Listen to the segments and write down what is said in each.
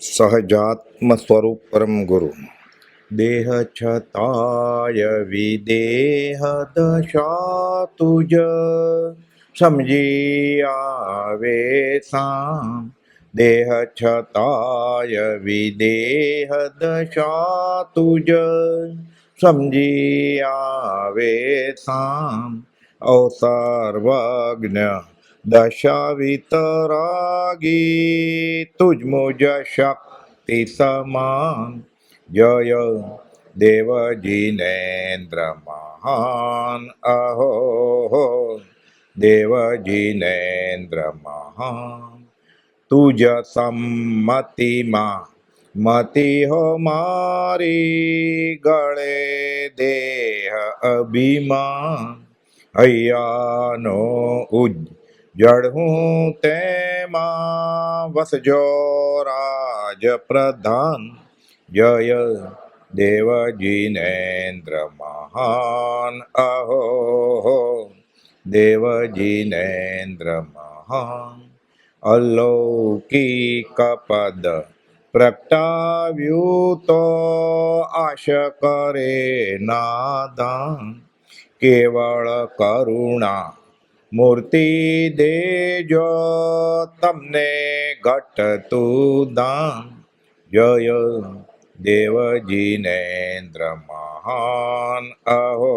સહજાત્મ સ્વરૂપ પરમ ગુરુ દેહ છતાય વિદેહ દશા તુજ સમજી આવે સામ દેહ છતાય વિદેહ દશા તુજ સમજી આવે સામ અવસર્વજ્ઞ દશા વિતરાગી તુજ મુજ શક્તિ સમાન જય દેવ જીનેન્દ્ર મહાન અહો દેવ જીનેન્દ્ર મહાન તુજ સંમતિમાં મતિ હો મારી ગળે દેહ અભિમાન હૈયાનો ઉજ્જળ હું તેમાં વસજો રાજ પ્રધાન જય દેવ જીનેન્દ્ર મહાન અહો દેવ જીનેન્દ્ર મહાન અલૌકિક પદ પ્રગટાવ્યું તો આશ કરે નાદાન કેવળ કરુણા મૂર્તિ દેજો તમને ઘટતું દાન જય દેવ જીનેન્દ્ર મહાન અહો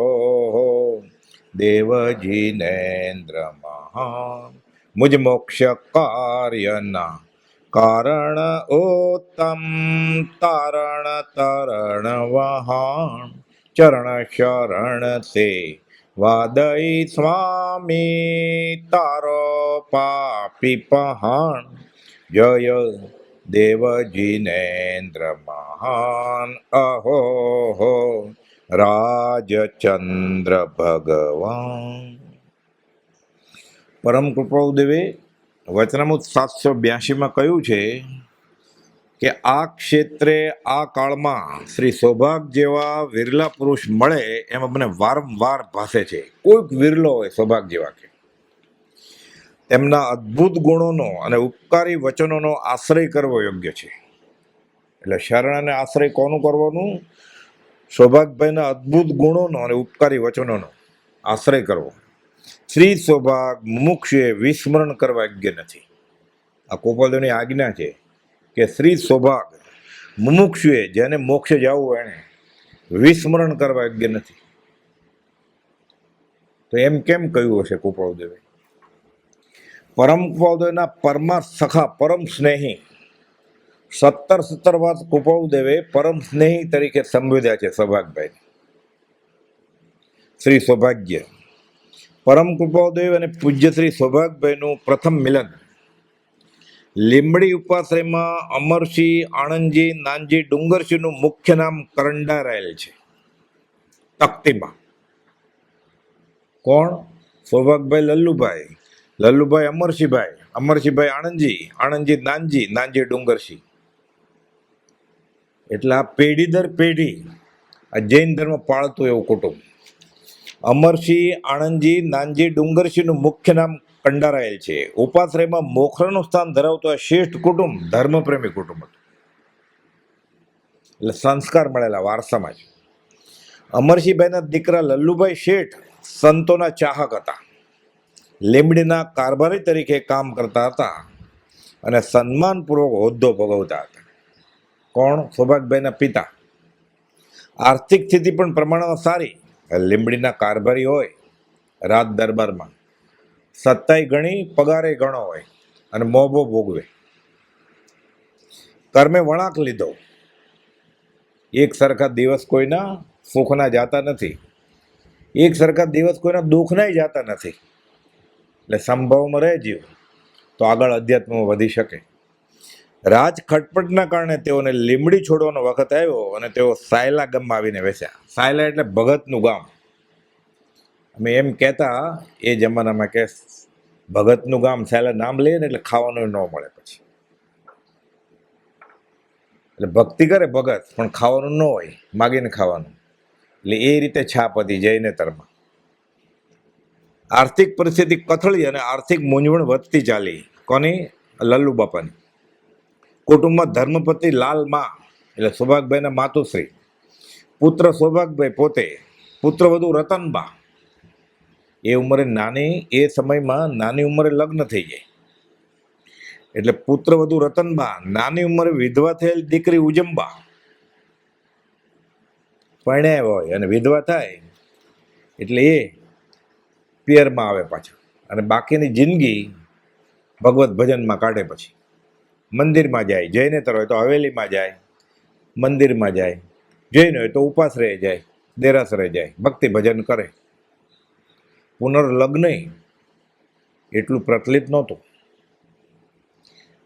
દેવ જીનેન્દ્ર મહાન મુજ મોક્ષ કાર્યના કારણ ઉત્તમ તારણ તરણ વહાણ ચરણ શરણ તે વાદઈ સ્વામી તારો પાપી પહાણ જય દેવ જીનેન્દ્ર મહાન અહો રાજચંદ્ર ભગવાન પરમ કૃપાદેવે વચનામૃત 782માં કહ્યું છે કે આ ક્ષેત્રે આ કાળમાં શ્રી સૌભાગ જેવા વિરલા પુરુષ મળે એમાં મને વારંવાર ભાસે છે. કોઈક વિરલો હોય સૌભાગ જેવા કે તેમના અદ્ભુત ગુણોનો અને ઉપકારી વચનોનો આશ્રય કરવો યોગ્ય છે. એટલે શરણ અને આશ્રય કોનું કરવાનું? સૌભાગભાઈના અદ્ભુત ગુણોનો અને ઉપકારી વચનોનો આશ્રય કરવો. શ્રી સૌભાગ મુમુક્ષુએ વિસ્મરણ કરવા યોગ્ય નથી. આ ગોપાલદેવની આજ્ઞા છે કે શ્રી સૌભાગ મુમુક્ષુએ જેને મોક્ષે જવું એને વિસ્મરણ કરવા યોગ્ય નથી. તો એમ કેમ કહ્યું હશે ગોપાલદેવે? પરમ ગોપાલદેવના પરમા સખા પરમ સ્નેહી 17 વાર ગોપાલદેવે પરમ સ્નેહી તરીકે સંબોધ્યા છે સૌભાગભાઈ. શ્રી સૌભાગ્ય પરમ કૃપાદેવ અને પૂજ્ય શ્રી સૌભાગભાઈનું પ્રથમ મિલન લીંબડી ઉપાશ્રયમાં અમરસિંહ આણંદજી નાનજી ડુંગરસિંહનું મુખ્ય નામ કરંડારાયેલ છે તખ્તીમાં. કોણ? સૌભાગભાઈ લલ્લુભાઈ અમરસિંહભાઈ આણંદજી નાનજી ડુંગરસિંહ. એટલે આ પેઢી દર પેઢી આ જૈન ધર્મ પાળતું એવું કુટુંબ. અમરસિંહ આણંદજી નાનજી ડુંગરસિંહનું મુખ્ય નામ કંડારાયેલ છે. ઉપાશ્રયમાં મોખરાનું સ્થાન ધરાવતું આ શ્રેષ્ઠ કુટુંબ ધર્મપ્રેમી કુટુંબ હતું. એટલે સંસ્કાર મળેલા વારસામાં જ. અમરસિંહભાઈના દીકરા લલ્લુભાઈ શેઠ સંતોના ચાહક હતા. લીંબડીના કારભારી તરીકે કામ કરતા હતા અને સન્માનપૂર્વક હોદ્દો ભોગવતા હતા. કોણ? સૌભાગભાઈના પિતા. આર્થિક સ્થિતિ પણ પ્રમાણમાં સારી. લીંબડીના કારભારી હોય રાજ દરબારમાં, સત્તાય ઘણી, પગારે ઘણો હોય અને મોભો ભોગવે. કર્મે વળાંક લીધો. એક સરખા દિવસ કોઈના સુખના જાતા નથી, એક સરખા દિવસ કોઈના દુઃખના જાતા નથી. એટલે સંભવમાં રહે જીવ તો આગળ અધ્યાત્મમાં વધી શકે. રાજ ખટપટના કારણે તેઓને લીંબડી છોડવાનો વખત આવ્યો અને તેઓ સાયલા ગામમાં આવીને બેસ્યા. સાયલા એટલે ભગતનું ગામ. અમે એમ કહેતા એ જમાનામાં કે ભગતનું ગામ સાયલા નામ લઈએ ને એટલે ખાવાનું ન મળે પછી. એટલે ભક્તિ કરે ભગત પણ ખાવાનું ન હોય, માગીને ખાવાનું. એટલે એ રીતે છાપ હતી જૈનેતરમાં. આર્થિક પરિસ્થિતિ કથળી અને આર્થિક મૂંઝવણ વધતી ચાલી. કોની? લલ્લુ બાપાની. કુટુંબમાં ધર્મપતિ લાલ માં એટલે સૌભાગભાઈના માતુશ્રી, પુત્ર સૌભાગભાઈ પોતે, પુત્રવધુ રતનબા. એ ઉંમરે નાની, એ સમયમાં નાની ઉંમરે લગ્ન થઈ જાય એટલે પુત્રવધુ રતનબા, નાની ઉંમરે વિધવા થયેલ દીકરી ઉજંબા પરણ્યા હોય અને વિધવા થાય એટલે એ પિયરમાં આવે પાછા અને બાકીની જિંદગી ભગવત ભજનમાં કાઢે. પછી મંદિરમાં જાય, જૈનેતર હોય તો હવેલીમાં જાય, મંદિરમાં જાય, જૈન હોય તો ઉપાશ્રય જાય, દેરાસરે જાય, ભક્તિ ભજન કરે. પુનર્લગ્ન એટલું પ્રચલિત નહોતું.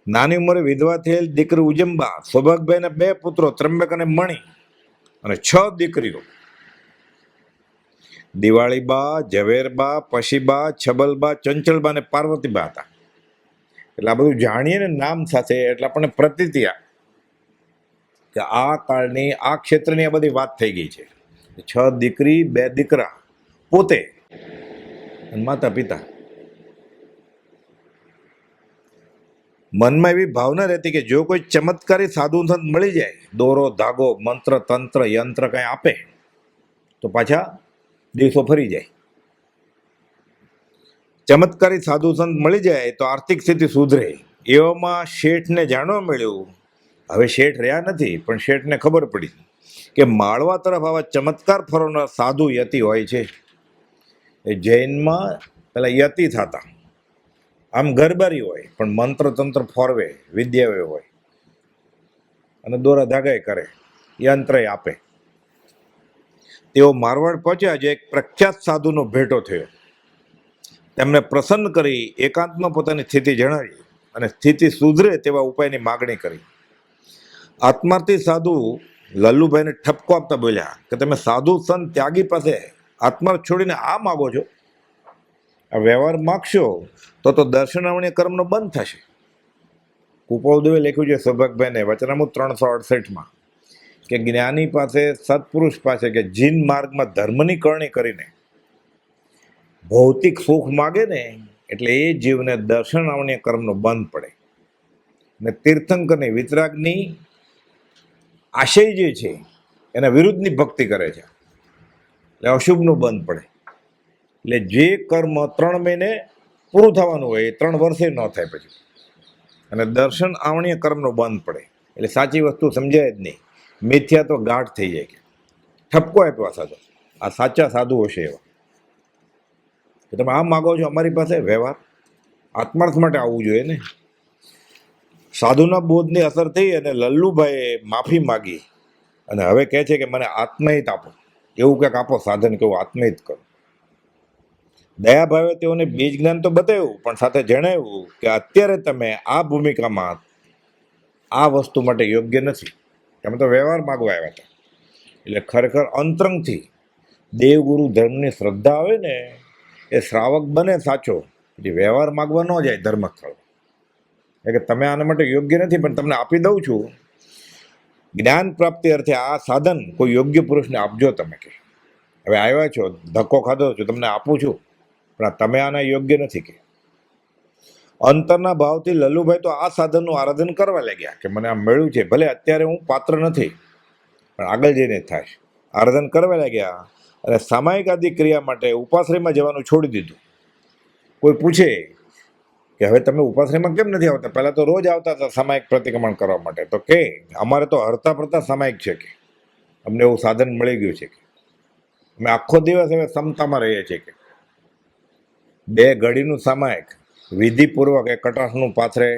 નાની ઉંમરે વિધવા થયેલ દીકરી ઉજંબા, સૌભાગભાઈના 2 પુત્રો ત્રંબક અને મણિ અને 6 દીકરીઓ દિવાળીબા, ઝવેરબા, પશીબા, છબલબા, ચંચળબા અને પાર્વતીબા હતા. એટલે આ બધું જાણીએ ને નામ સાથે એટલે આપણને પ્રતીતિ કે આ કાળની, આ ક્ષેત્રની આ બધી વાત થઈ ગઈ છે. 6 દીકરી, 2 દીકરા, પોતે અને માતા પિતા. મનમાં એવી ભાવના રહેતી કે જો કોઈ ચમત્કારી સાધુ સંત મળી જાય, દોરો, ધાગો, મંત્ર, તંત્ર, યંત્ર કંઈ આપે તો પાછા દિવસો ફરી જાય. ચમત્કારી સાધુ સંત મળી જાય તો આર્થિક સ્થિતિ સુધરે. એવામાં શેઠને જાણવા મળ્યું, હવે શેઠ રહ્યા નથી પણ શેઠને ખબર પડી કે માળવા તરફ આવા ચમત્કાર ફરવનાર સાધુ યતિ હોય છે. એ જૈનમાં પેલા યતિ થતા, આમ ગરબારી હોય પણ મંત્ર તંત્ર ફોરવે, વિદ્યાઓ હોય અને દોરા ધાગાય કરે, યંત્ર આપે. તેઓ મારવાડ પહોંચ્યા જે એક પ્રખ્યાત સાધુનો ભેટો થયો. તેમને પ્રસન્ન કરી એકાંતમાં પોતાની સ્થિતિ જણાવી અને સ્થિતિ સુધરે તેવા ઉપાયની માગણી કરી. આત્માર્થી સાધુ લલ્લુભાઈને ઠપકો આપતા બોલ્યા કે તમે સાધુ સંત ત્યાગી પાસે આત્માર્થ છોડીને આ માગો છો? આ વ્યવહાર માગશો તો દર્શનાવણીય કર્મનો બંધ થશે. કુપોદેવે લખ્યું છે સૌભાગભાઈને વચનામૃત 368 કે જ્ઞાની પાસે, સત્પુરુષ પાસે કે જીન માર્ગમાં ધર્મની કરણી કરીને ભૌતિક સુખ માગે ને એટલે એ જીવને દર્શનાવણીય કર્મનો બંધ પડે ને તીર્થંકરની, વિતરાગની આશય જે છે એના વિરુદ્ધની ભક્તિ કરે છે એટલે અશુભનું બંધ પડે. એટલે જે કર્મ 3 મહિને પૂરું થવાનું હોય એ 3 વર્ષે ન થાય પછી, અને દર્શન આવણીય કર્મનો બંધ પડે. એટલે સાચી વસ્તુ સમજાય જ નહીં, મિથ્યા તો ગાઢ થઈ જાય. કે ઠપકો આપ્યો આ સાધુ, આ સાચા સાધુ હશે એવા કે તમે આમ માગો છો અમારી પાસે? વ્યવહાર આત્માર્થ માટે આવવું જોઈએ ને. સાધુના બોધની અસર થઈ અને લલ્લુભાઈએ માફી માગી અને હવે કહે છે કે મને આત્મહિત આપો, એવું કંઈક આપો સાધન, કેવું આત્મહિત કરો. દયાભાવે તેઓને બીજ જ્ઞાન તો બતાવ્યું પણ સાથે જણાવ્યું કે અત્યારે તમે આ ભૂમિકામાં આ વસ્તુ માટે યોગ્ય નથી, તમે તો વ્યવહાર માગવા આવ્યા હતા. એટલે ખરેખર અંતરંગથી દેવગુરુ ધર્મની શ્રદ્ધા આવે ને એ શ્રાવક બને સાચો, પછી વ્યવહાર માગવા ન જાય ધર્મસ્થળ. એટલે કે તમે આના માટે યોગ્ય નથી પણ તમને આપી દઉં છું, જ્ઞાન પ્રાપ્તિ અર્થે આ સાધન કોઈ યોગ્ય પુરુષને આપજો. તમે કે હવે આવ્યા છો, ધક્કો ખાધો છો, તમને આપું છું પણ તમે આના યોગ્ય નથી. કે અંતરના ભાવથી લલ્લુભાઈ તો આ સાધનનું આરાધન કરવા લાગ્યા કે મને આ મળ્યું છે, ભલે અત્યારે હું પાત્ર નથી પણ આગળ જઈને થાય. આરાધન કરવા લાગ્યા અને સામાયિક આદિ ક્રિયા માટે ઉપાશ્રયમાં જવાનું છોડી દીધું. કોઈ પૂછે કે હવે તમે ઉપાશ્રયમાં કેમ નથી આવતા? પહેલાં તો રોજ આવતા હતા સામાયિક પ્રતિક્રમણ કરવા માટે. તો કે અમારે તો હરતા ફરતા સામાયિક છે, કે અમને એવું સાધન મળી ગયું છે, કે અમે આખો દિવસ હવે સમતામાં રહીએ છીએ. કે 2 ઘડીનું સામાયિક વિધિપૂર્વક એ કટાશનું પાથરે,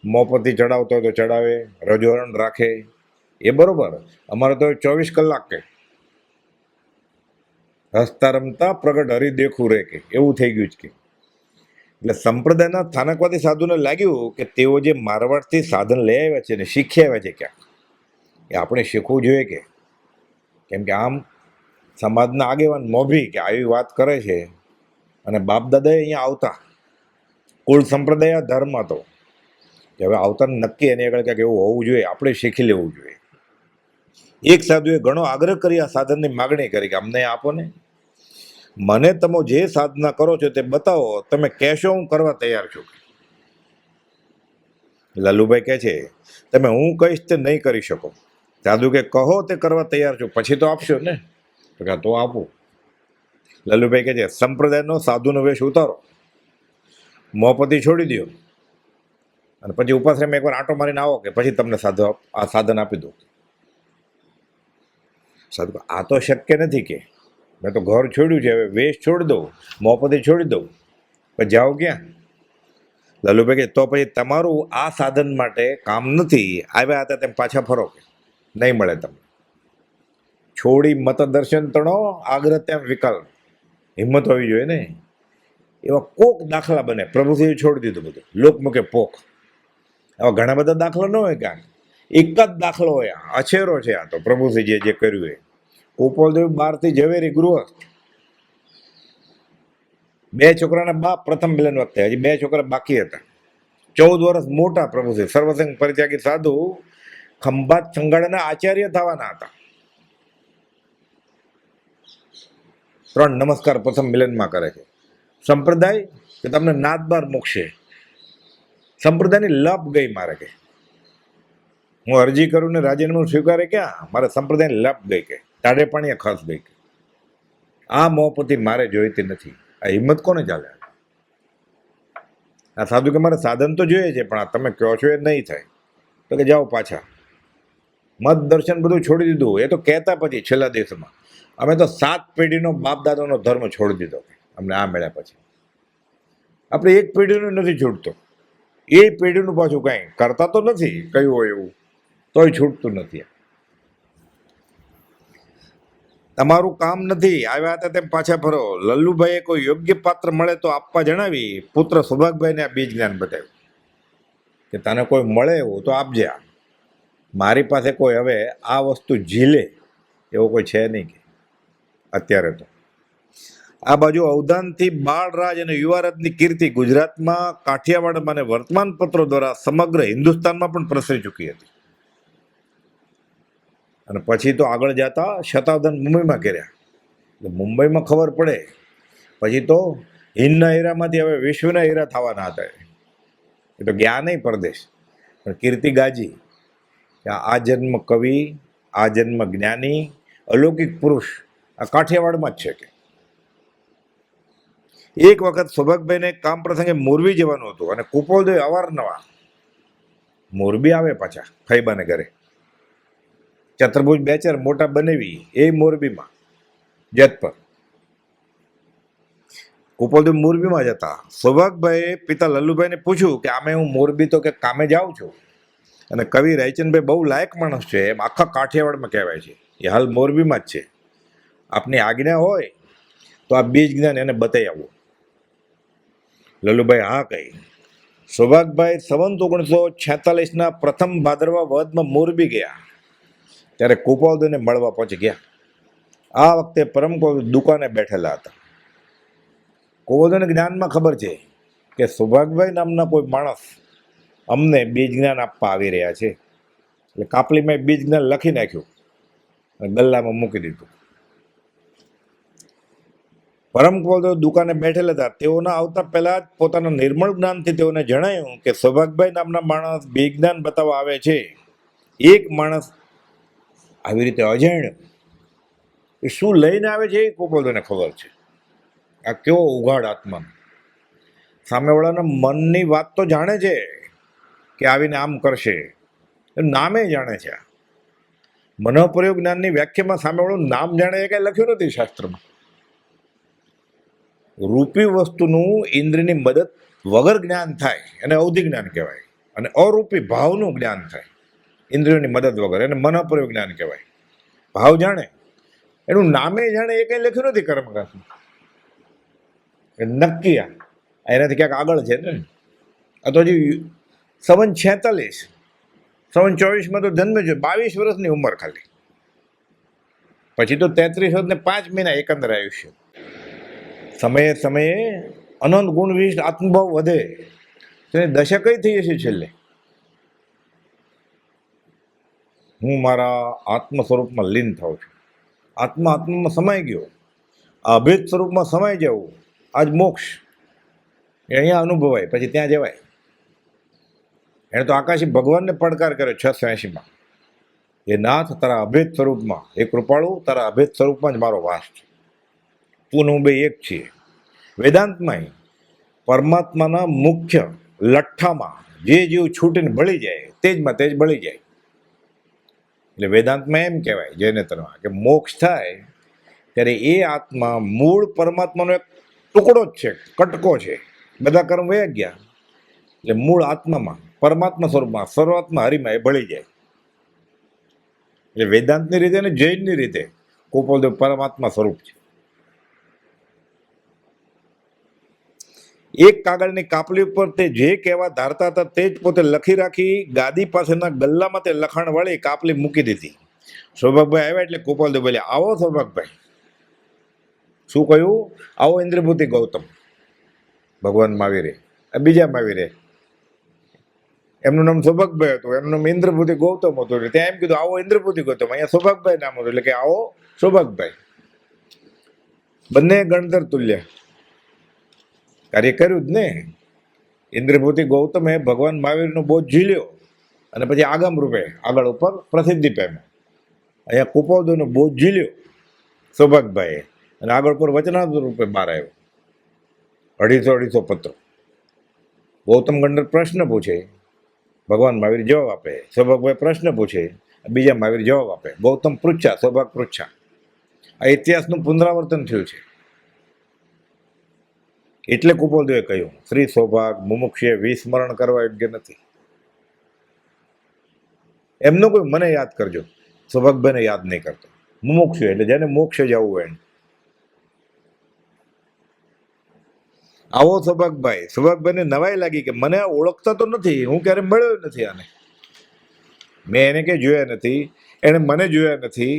મોપતિ ચડાવતો હોય તો ચડાવે, રજોરણ રાખે, એ બરોબર. અમારે તો 24 કલાક કે હસતા રમતા પ્રગટ હરી દેખું રે, કે એવું થઈ ગયું છે. કે એટલે સંપ્રદાયના સ્થાનકવાદી સાધુને લાગ્યું કે તેઓ જે મારવાડથી સાધન લઈ આવ્યા છે ને શીખી આવ્યા છે ક્યાંક, એ આપણે શીખવું જોઈએ. કે કેમ કે આમ સમાજના આગેવાન મોભી કે આવી વાત કરે છે અને બાપ દાદાએ અહીંયા આવતા, કુળ સંપ્રદાય ધર્મ હતો કે હવે આવતા નક્કી એની આગળ ક્યાંક એવું હોવું જોઈએ, આપણે શીખી લેવું જોઈએ. એક સાધુએ ઘણો આગ્રહ કરી આ સાધનની માગણી કરી કે અમને આપો ને, મને તમે જે સાધના કરો છો તે બતાવો, તમે કહેશો હું કરવા તૈયાર છું. લલ્લુભાઈ કહે છે, તમે હું કહીશ તે નહીં કરી શકો. સાધુ કે કહો તે કરવા તૈયાર છું, પછી તો આપશો ને. તો કે તો આપું. લલ્લુભાઈ કહે છે, સંપ્રદાયનો સાધુનો વેશ ઉતારો, મોપતિ છોડી દો, અને પછી ઉપાશ્રયમાં એકવાર આંટો મારીને આવો, કે પછી તમને આ સાધન આપી દઉં. સાધુ આ તો શક્ય નથી, કે મેં તો ઘર છોડ્યું છે, હવે વેશ છોડી દઉં, મોપતિ છોડી દઉં, પછી જાઓ ક્યાં? લલ્લુભાઈ કે તો પછી તમારું આ સાધન માટે કામ નથી, આવ્યા હતા તેમ પાછા ફરો, કે નહીં મળે તમને. છોડી મત દર્શન તણો, આગ્રહ તેમ વિકલ્પ. હિંમત હોવી જોઈએ ને. એવા કોક દાખલા બને, પ્રભુશ્રીએ છોડી દીધું બધું, લોકમુખે પોખ. આવા ઘણા બધા દાખલા ન હોય, કાંઈ એક જ દાખલો હોય, અછેરો છે આ તો પ્રભુશ્રીજીએ જે કર્યું એ. ગોપાલદેવ 12 ઝવેરી ગૃહસ્થ, 2 છોકરાના બાપ પ્રથમ મિલન વખતે, હજી 2 છોકરા બાકી હતા. 14 વર્ષ મોટા પ્રભુશ્રી, સર્વસંગ પરિત્યાગી સાધુ, ખંભાત સંગાળાના આચાર્ય થવાના હતા. 3 નમસ્કાર પ્રથમ મિલનમાં કરે છે. સંપ્રદાય કે તમને નાદબાર મૂકશે, સંપ્રદાયની લપ ગઈ મારે, કે હું અરજી કરું ને રાજીનામું સ્વીકારે, ક્યાં મારે સંપ્રદાયની લપ ગઈ, કે ટાઢે પાણીએ ખસ ગઈ, કે આ મોહપતિ મારે જોઈતી નથી. આ હિંમત કોને ચાલે? આ સાધુ કે મારે સાધન તો જોઈએ છે, પણ આ તમે કહો છો એ નહીં થાય. તો કે જાઓ પાછા. મત દર્શન બધું છોડી દીધું. એ તો કહેતા પછી છેલ્લા દિવસમાં અમે તો 7 પેઢીનો બાપ દાદાનો ધર્મ છોડી દીધો, અમને આ મળ્યા પછી. આપણે એક પેઢીનું નથી છૂટતો, એ પેઢીનું પાછું કાંઈ કરતા તો નથી, કયું હોય એવું, તોય છૂટતું નથી. તમારું કામ નથી, આવ્યા હતા તેમ પાછા ફરો. લલ્લુભાઈએ કોઈ યોગ્ય પાત્ર મળે તો આપવા જણાવી પુત્ર સૌભાગભાઈને આ બીજ જ્ઞાન બતાવ્યું, કે તને કોઈ મળે એવું તો આપજે. મારી પાસે કોઈ હવે આ વસ્તુ ઝીલે એવો કોઈ છે નહીં, કે અત્યારે તો. આ બાજુ અવધાનથી બાળરાજ અને યુવારાજની કીર્તિ ગુજરાતમાં, કાઠિયાવાડમાં અને વર્તમાનપત્રો દ્વારા સમગ્ર હિન્દુસ્તાનમાં પણ પ્રસરી ચૂકી હતી. અને પછી તો આગળ જતા શતાબ્દન મુંબઈમાં કર્યા, એટલે મુંબઈમાં ખબર પડે પછી તો હિન્દના હીરામાંથી હવે વિશ્વના હીરા થવાના હતા. એ તો ગયા નહીં પરદેશ, પણ કીર્તિ ગાજી કે આ જન્મ કવિ, આ જન્મ જ્ઞાની, અલૌકિક પુરુષ આ કાઠિયાવાડમાં જ છે. કે એક વખત સૌભાગભાઈને કામ પ્રસંગે મોરબી જવાનું હતું, અને કુપોલદેવ અવારનવાર મોરબી આવે પાછા ફૈબાને ઘરે. ચતુર્ભુજ 2-4 મોટા બનાવી એ મોરબીમાં જત પર. કુપોલદેવ મોરબીમાં જતા. સૌભાગભાઈએ પિતા લલ્લુભાઈને પૂછ્યું કે આમે હું મોરબી તો કે કામે જાઉં છું, અને કવિ રાયચંદભાઈ બહુ લાયક માણસ છે, એમ આખા કાઠિયાવાડમાં કહેવાય છે, એ હાલ મોરબીમાં જ છે. આપની આજ્ઞા હોય તો આ બીજ જ્ઞાન એને બતાવી આવું. લલ્લુભાઈ હા કહી. સૌભાગભાઈ સંવંત 1946ના પ્રથમ ભાદરવા વદમાં મોરબી ગયા, ત્યારે કુપાવદેવને મળવા પહોંચી ગયા. આ વખતે પરમ દુકાને બેઠેલા હતા. કુપાવદેવને જ્ઞાનમાં ખબર છે કે સૌભાગભાઈ નામના કોઈ માણસ અમને બીજ જ્ઞાન આપવા આવી રહ્યા છે, એટલે કાપલીમાં બીજ જ્ઞાન લખી નાખ્યું અને ગલ્લામાં મૂકી દીધું. પરમ કુપાવદેવ દુકાને બેઠેલા હતા. તેઓના આવતા પહેલા જ પોતાના નિર્મળ જ્ઞાનથી તેઓને જણાયું કે સૌભાગભાઈ નામના માણસ બીજ જ્ઞાન બતાવવા આવે છે. એક માણસ આવી રીતે અજાણ એ શું લઈને આવે છે એ કુપાવદેવને ખબર છે. આ કેવો ઉઘાડ આત્મા, સામેવાળાના મનની વાત તો જાણે છે કે આવીને આમ કરશે, નામે જાણે છે. મનોપ્રયોગ જ્ઞાનની વ્યાખ્યામાં સામેવાળું નામ જાણે એ કાંઈ લખ્યું નથી શાસ્ત્રમાં. રૂપી વસ્તુનું ઇન્દ્રિયની મદદ વગર જ્ઞાન થાય એને અવધિ જ્ઞાન કહેવાય, અને અરૂપી ભાવનું જ્ઞાન થાય ઇન્દ્રિયોની મદદ વગર એને મનોપ્રયોગ જ્ઞાન કહેવાય. ભાવ જાણે, એનું નામે જાણે એ કંઈ લખ્યું નથી કર્મકાંડમાં. નક્કી એનાથી ક્યાંક આગળ છે ને. આ તો હજી સંવંત 46, સંવંત 24માં તો જન્મે છે, 22 વર્ષની ઉંમર ખાલી. પછી તો 33 વર્ષ ને 5 મહિના એકંદર આયુષ્ય. સમયે સમયે અનંત ગુણ વિશિષ્ટ આત્મભાવ વધે, તેની દશા કઈ થઈ હશે છેલ્લે? હું મારા આત્મ સ્વરૂપમાં લીન થાઉં છું, આત્મામાં સમાઈ ગયો. આ અભેદ સ્વરૂપમાં સમાઈ જવું આજ મોક્ષ. એ અહીંયા અનુભવાય, પછી ત્યાં જવાય. એણે તો આકાશી ભગવાનને પડકાર કર્યો 680માં, એ નાથ તારા અભેદ સ્વરૂપમાં, એ કૃપાળુ તારા અભેદ સ્વરૂપમાં જ મારો વાસ છે, તું હું બે એક છીએ. વેદાંતમાં પરમાત્માના મુખ્ય લઠ્ઠામાં જે જીવ છૂટીને બળી જાય તેજમાં તેજ બળી જાય. એટલે વેદાંતમાં એમ કહેવાય જૈનેતરમાં કે મોક્ષ થાય ત્યારે એ આત્મા મૂળ પરમાત્માનો એક ટુકડો જ છે, કટકો છે, બધા કર્મ વયા ગયા એટલે મૂળ આત્મામાં પરમાત્મા સ્વરૂપમાં સર્વાત્મા હરિમાં એ બળી જાય. એટલે વેદાંતની રીતે અને જૈનની રીતે કુપોલદેવ પરમાત્મા સ્વરૂપ છે. એક કાગળની કાપલી ઉપર તે જે કહેવા ધારતા હતા તે જ પોતે લખી રાખી ગાદી પાસેના ગલ્લામાં તે લખાણ વાળી કાપલી મૂકી દીધી. સૌભાગભાઈ આવ્યા એટલે કુપોલદેવ બોલ્યા, આવો સૌભાગભાઈ. શું કહ્યું? આવો ઇન્દ્રભૂતિ ગૌતમ. ભગવાન મહાવીરે, બીજા મહાવીરે, એમનું નામ સૌભાગભાઈ હતું, એમનું નામ ઇન્દ્રભૂતિ ગૌતમ હતું, એટલે ત્યાં એમ કીધું આવો ઇન્દ્રભૂતિ ગૌતમ. અહીંયા સૌભાગભાઈ નામ હતું એટલે કે આવો સૌભાગભાઈ. બંને ગણધર તુલ્ય કાર્ય કર્યું જ ને. ઇન્દ્રભૂતિ ગૌતમે ભગવાન મહાવીરનો બોજ ઝીલ્યો અને પછી આગમ રૂપે આગળ ઉપર પ્રસિદ્ધિ પામ્યો. અહીંયા કુપોલદેવનો બોજ ઝીલ્યો સૌભાગભાઈએ અને આગળ પર વચનાર્થ રૂપે બહાર આવ્યો. 250 પત્રો. ગૌતમ ગણધર પ્રશ્ન પૂછે, ભગવાન મહાવીર જવાબ આપે. સૌભાગભાઈ પ્રશ્ન પૂછે, બીજા મહાવીર જવાબ આપે. ગૌતમ પૃચ્છા, સૌભાગ પૃચ્છા. આ ઇતિહાસનું પુનરાવર્તન થયું છે. એટલે કુપોલદેવે કહ્યું, શ્રી સૌભાગ મુમુક્ષે વિસ્મરણ કરવા યોગ્ય નથી. એમનો કોઈ મને યાદ કરજો, સૌભાગભાઈને યાદ નહીં કરતો. મુમુક્ષુ એટલે જેને મોક્ષે જવું હોય. આવો સૌભાગભાઈ. સૌભાગભાઈને નવાઈ લાગી કે મને ઓળખતા તો નથી, હું ક્યારે મળ્યો નથી આને, મેં એને કે જોયા નથી, એને મને જોયા નથી.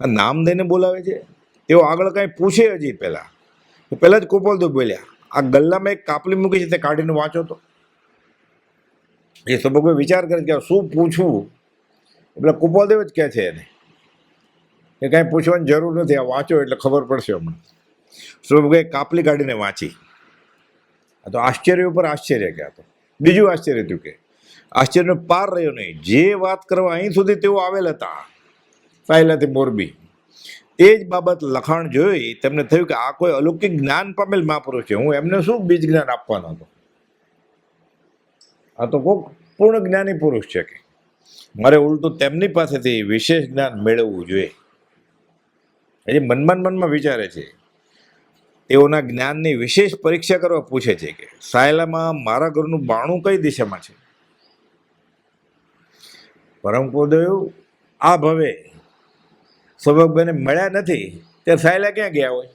આ નામ દઈને બોલાવે છે. તેઓ આગળ કાંઈ પૂછે હજી પહેલા જ કુપોલદેવ બોલ્યા, આ ગલ્લામાં એક કાપલી મૂકી છે તે કાઢીને વાંચો તો. એ સૌભાગભાઈ વિચાર કરે કે શું પૂછવું, એટલે કુપોલદેવ જ કહે છે એને કે કાંઈ પૂછવાની જરૂર નથી, આ વાંચો એટલે ખબર પડશે હમણાં. સૌભાગભાઈ કાપલી કાઢીને વાંચી. આ તો આશ્ચર્ય ઉપર આશ્ચર્ય ગયા. તો બીજું આશ્ચર્ય થયું કે આશ્ચર્યનો પાર રહ્યો નહીં. જે વાત કરવા અહીં સુધી તેઓ આવેલ હતા સાયલાથી મોરબી, તે જ બાબત લખાણ જોઈ તેમને થયું કે આ કોઈ અલૌકિક જ્ઞાન પામેલ મહાપુરુષ છે. હું એમને શું બીજ જ્ઞાન આપવાનો હતો? આ તો કોઈક પૂર્ણ જ્ઞાની પુરુષ છે કે મારે ઉલટું તેમની પાસેથી વિશેષ જ્ઞાન મેળવવું જોઈએ. એ મનમાં વિચારે છે. તેઓના જ્ઞાનની વિશેષ પરીક્ષા કરવા પૂછે છે કે સાયલામાં મારા ઘરનું બાણું કઈ દિશામાં છે? પરમ કુપોલદેવ આ ભવે સૌભાગભાઈને મળ્યા નથી ત્યારે સાયલા ક્યાં ગયા હોય?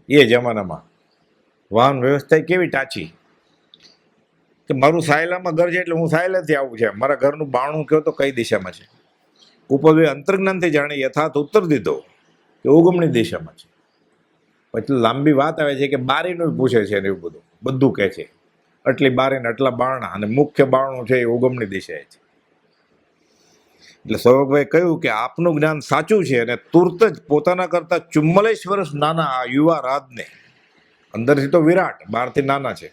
એ જમાનામાં વાહન વ્યવસ્થા કેવી ટાચી કે મારું સાયલામાં ઘર છે એટલે હું સાયલાથી આવું છે, મારા ઘરનું બાણું કહો તો કઈ દિશામાં છે? કુપોલદેવે અંતર્જ્ઞાનથી જાણી યથાર્થ ઉત્તર દીધો કે ઉગમણી દિશામાં છે. પછી લાંબી વાત આવે છે કે બારીનું પૂછે છે ને એવું બધું કહે છે. આટલી બારી ને આટલા બારણા અને મુખ્ય બારણું છે એ ઉગમણી દિશાએ છે. એટલે સૌભાગભાઈ કહ્યું કે આપનું જ્ઞાન સાચું છે અને તુરત જ પોતાના કરતા 44 વર્ષ નાના આ યુવા રાજને, અંદરથી તો વિરાટ, બહારથી નાના છે,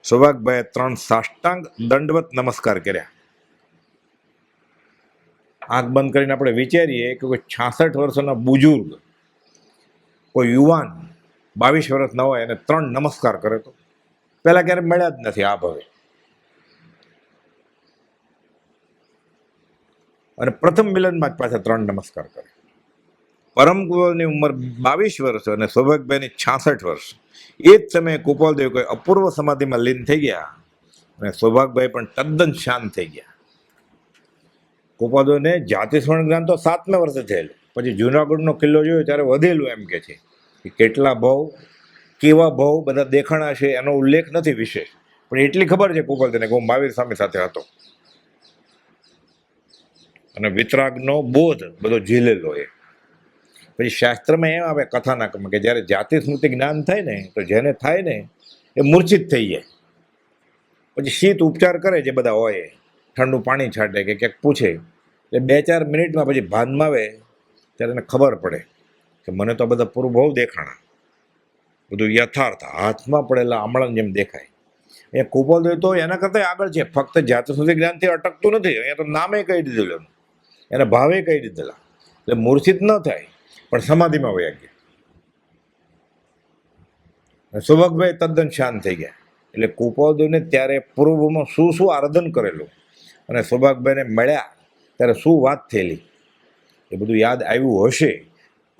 સૌભાગભાઈએ 3 સાષ્ટાંગ દંડવત નમસ્કાર કર્યા. આંખ બંધ કરીને આપણે વિચારીએ કે કોઈ 66 વર્ષના બુજુર્ગ, કોઈ યુવાન 22 વર્ષ ન હોય એને 3 નમસ્કાર કરે તો પહેલા ક્યારે મળ્યા જ નથી આ ભવે. અને પ્રથમ મિલનમાં જ પાછા 3 નમસ્કાર કરે. પરમ કુપોલની ઉંમર 22 વર્ષ અને સૌભાગભાઈની 66 વર્ષ. એ જ સમયે કુપોલદેવ કોઈ અપૂર્વ સમાધિમાં લીન થઈ ગયા અને સૌભાગભાઈ પણ તદ્દન શાંત થઈ ગયા. કુપોલદેવને જાતિ સ્મરણ જ્ઞાન તો 7મા વર્ષે થયેલું. પછી જુનાગઢનો કિલ્લો જોયો ત્યારે વધેલું એમ કે છે કે કેટલા ભાવ, કેવા ભાવ બધા દેખાણા છે એનો ઉલ્લેખ નથી વિશેષ, પણ એટલી ખબર છે કુપોલદેવને કે હું મહાવીર સ્વામી સાથે હતો અને વિતરાગનો બોધ બધો ઝીલેલો. એ પછી શાસ્ત્રમાં એમ આવે કથાનકમાં કે જ્યારે જાતિ સ્મૃતિ જ્ઞાન થાય ને તો જેને થાય ને એ મૂર્છિત થઈ જાય. પછી શીત ઉપચાર કરે જે બધા હોય, ઠંડુ પાણી છાંટે કે ક્યાંક પૂછે, એટલે 2-4 મિનિટમાં પછી ભાનમાં આવે ત્યારે એને ખબર પડે કે મને તો બધા પૂર્વભાવ દેખાણા, બધું યથાર્થ હાથમાં પડેલા આમળાની જેમ દેખાય. એ કુપોલદેવ તો એના કરતાં આગળ છે, ફક્ત જાત સુધી જ્ઞાનથી અટકતું નથી. અહીંયા તો નામે કહી દીધેલું એનું, એના ભાવે કહી દીધેલા, એટલે મૂર્છિત ન થાય પણ સમાધિમાં વયા ગયા. સૌભાગભાઈ તદ્દન શાંત થઈ ગયા. એટલે કુપોલદેવને ત્યારે પૂર્વમાં શું શું આરાધન કરેલું અને સૌભાગભાઈને મળ્યા ત્યારે શું વાત થયેલી એ બધું યાદ આવ્યું હશે.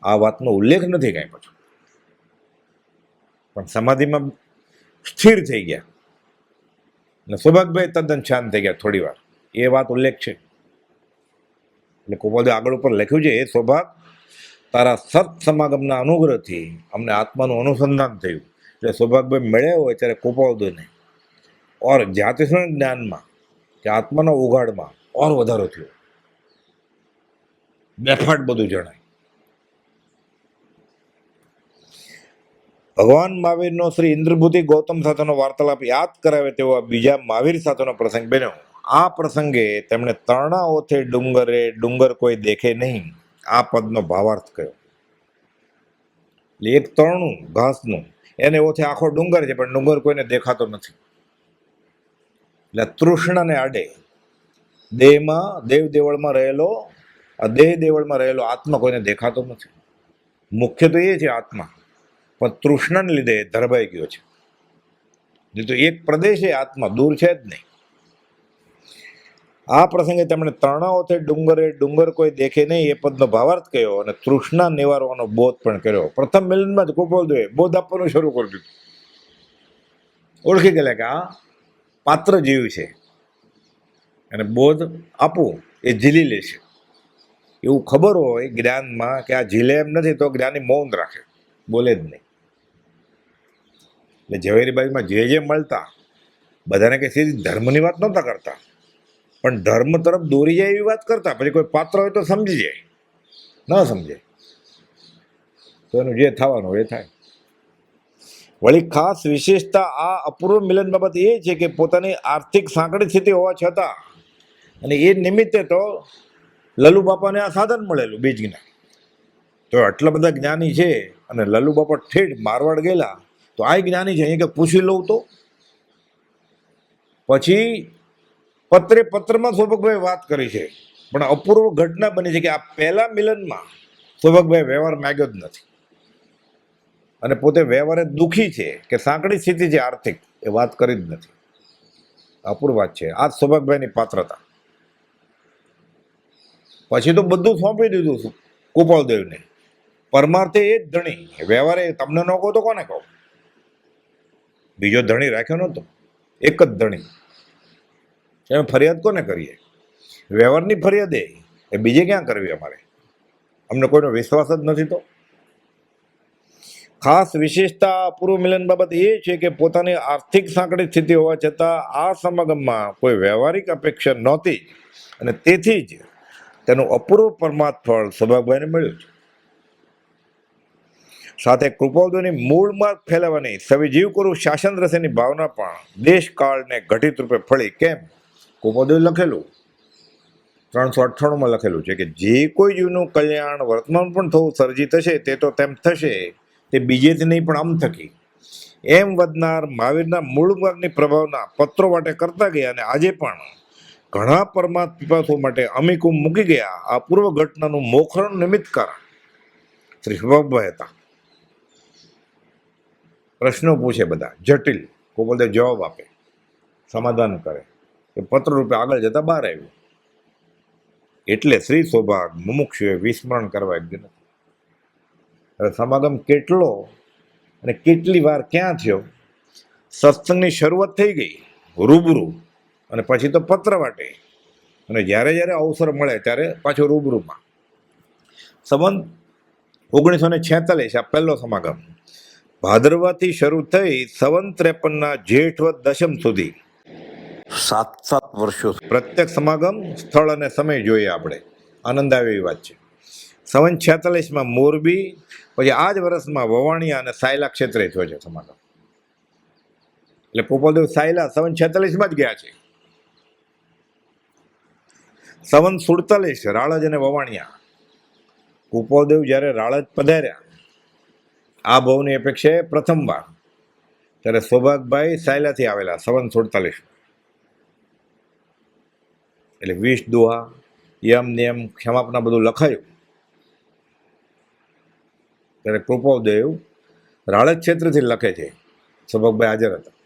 આ વાતનો ઉલ્લેખ નથી કાંઈ પાછો, પણ સમાધિમાં સ્થિર થઈ ગયા અને સૌભાગભાઈ તદ્દન શાંત થઈ ગયા થોડી વાર, એ વાત ઉલ્લેખ છે. એટલે કુપોલદેવ આગળ ઉપર લખ્યું છે, એ સૌભાગ તારા સત સમાગમના અનુગ્રહથી અમને આત્માનું અનુસંધાન થયું. એટલે સૌભાગભાઈ મળ્યા હોય ત્યારે કુપોલદેવને ઓર જાતિસ્વર જ્ઞાનમાં કે આત્માના ઉઘાડમાં ઓર વધારો થયો, બેફાટ બધું જણાય. ભગવાન મહાવીરનો શ્રી ઇન્દ્રભૂતિ ગૌતમ સાથેનો વાર્તાલાપ યાદ કરાવે તેવો બીજા મહાવીર સાથેનો પ્રસંગ બન્યો. આ પ્રસંગે તેમણે તરણાઓથે ડુંગરે ડુંગર કોઈ દેખે નહીં આ પદનો ભાવાર્થ કર્યો. એટલે એક તરણું ઘાસનું, એને ઓથે આખો ડુંગર છે પણ ડુંગર કોઈને દેખાતો નથી. એટલે તૃષ્ણને આડે દેહમાં દેવ દેવળમાં રહેલો, આ દેહ દેવળમાં રહેલો આત્મા કોઈને દેખાતો નથી. મુખ્ય તો એ છે આત્મા, પણ તૃષ્ણાને લીધે ધરબાઈ ગયો છે. નહીં તો એક પ્રદેશ એ આત્મા દૂર છે જ નહીં. આ પ્રસંગે તેમણે તરણાઓથે ડુંગરે ડુંગર કોઈ દેખે નહીં એ પદનો ભાવાર્થ કર્યો અને તૃષ્ણા નિવારવાનો બોધ પણ કર્યો. પ્રથમ મિલનમાં જ કુપોલદેવે બોધ આપવાનું શરૂ કરી દીધું. ઓળખી ગયેલા કે આ પાત્ર જીવ છે અને બોધ આપવું એ ઝીલી લેશે. એવું ખબર હોય જ્ઞાનમાં કે આ ઝીલે એમ નથી તો જ્ઞાની મૌન રાખે, બોલે જ નહીં. એટલે ઝવેરીબાઈમાં જે મળતા બધાને કે સીધી ધર્મની વાત નહોતા કરતા, પણ ધર્મ તરફ દોરી જાય એવી વાત કરતા. પછી કોઈ પાત્ર હોય તો સમજી જાય, ન સમજે તો એનું જે થવાનું એ થાય. વળી ખાસ વિશેષતા આ અપૂર્વ મિલન બાબત એ છે કે પોતાની આર્થિક સાંકડી સ્થિતિ હોવા છતાં અને એ નિમિત્તે તો લલુ બાપાને આ સાધન મળેલું બીજના. તો આટલા બધા જ્ઞાની છે અને લલુ બાપા ઠેઠ મારવાડ ગયેલા તો આ જ્ઞાની છે, અહીં કે પૂછી લઉં તો. પછી પત્રમાં સૌભાગભાઈ વાત કરી છે, પણ અપૂર્વ ઘટના બની છે કે આ પહેલા મિલનમાં સૌભાગભાઈ વ્યવહાર માગ્યો જ નથી અને પોતે વ્યવહારે દુઃખી છે કે સાંકડી સ્થિતિ છે આર્થિક, એ વાત કરી જ નથી. અપૂર્વ વાત છે. આ સૌભાગભાઈની પાત્રતા. પછી તો બધું સોંપી દીધું કુપોલદેવને. પરમાર્થે એ જ ધણી, વ્યવહારે તમને ન કહો તો કોને કહો? બીજો ધણી રાખ્યો નહોતો, એક જ ધણી. એમ ફરિયાદ કોને કરીએ? વ્યવહારની ફરિયાદ એ બીજે ક્યાં કરવી? અમારે અમને કોઈનો વિશ્વાસ જ નથી. તો ખાસ વિશેષતા અપૂર્વ મિલન બાબત એ છે કે પોતાની આર્થિક સાંકડી સ્થિતિ હોવા છતાં આ સમાગમમાં કોઈ વ્યવહારિક અપેક્ષા નહોતી અને તેથી જ તેનું અપૂર્વ પરમાર્થ ફળ સૌભાગભાઈને મળ્યું છે. સાથે કૃપાળુની મૂળ માર્ગ ફેલાવવાની સવિજીવ કરું શાસન રસેની ભાવના પણ દેશકાળને ઘટિત રૂપે ફળી. કેમ? કૃપાળુએ લખેલું 398માં લખેલું છે કે જે કોઈ જીવનું કલ્યાણ વર્તમાન પણ થવું સર્જી થશે તે તો તેમ થશે, તે બીજેથી નહીં પણ આમ થકી. એમ વધનાર મહાવીરના મૂળ માર્ગની પ્રભાવના પત્રો માટે કરતા ગયા અને આજે પણ ઘણા પરમાર્થ પીપાસુ માટે અમીકુમ મૂકી ગયા. આ પૂર્વ ઘટનાનું મોખરણ નિમિત્ત કારણ શ્રી સૌભાગભાઈ હતા. પ્રશ્નો પૂછે બધા જટિલ, કુપોલદેવ જવાબ આપે, સમાધાન કરે, એ પત્ર રૂપે આગળ જતા બહાર આવ્યું. એટલે શ્રી સૌભાગ મુમુક્ષુએ વિસ્મરણ કરવા નથી. હવે સમાગમ કેટલો અને કેટલી વાર ક્યાં થયો? સત્સંગની શરૂઆત થઈ ગઈ રૂબરૂ, અને પછી તો પત્ર વાટે, અને જ્યારે જ્યારે અવસર મળે ત્યારે પાછો રૂબરૂમાં. સંવંત 1946 આ પહેલો સમાગમ ભાદરવાથી શરૂ થઈ સંવંત 53ના જેઠવદ દશમ સુધી 7 વર્ષો પ્રત્યેક સમાગમ સ્થળ અને સમય જોઈએ આપણે. આનંદ આવે એવી વાત છે. સંવંત 46માં મોરબી, પછી આ જ વર્ષમાં વવાણિયા અને સાયલા ક્ષેત્રે થયો છે સમાગમ. એટલે કુપોલદેવ સાયલા સંવંત 46માં જ ગયા છે. સંવંત 47 રાળજ અને વવાણિયા. કુપોલદેવ જ્યારે રાળજ પધાર્યા આ ભવની અપેક્ષાએ પ્રથમવાર, ત્યારે સૌભાગભાઈ સાયલાથી આવેલા 47. એટલે 20 દોહા, યમ નિયમ, ક્ષમાપના બધું લખાયું. ત્યારે કૃપાદેવ રાળજ ક્ષેત્રથી લખે છે. સૌભાગભાઈ હાજર હતા.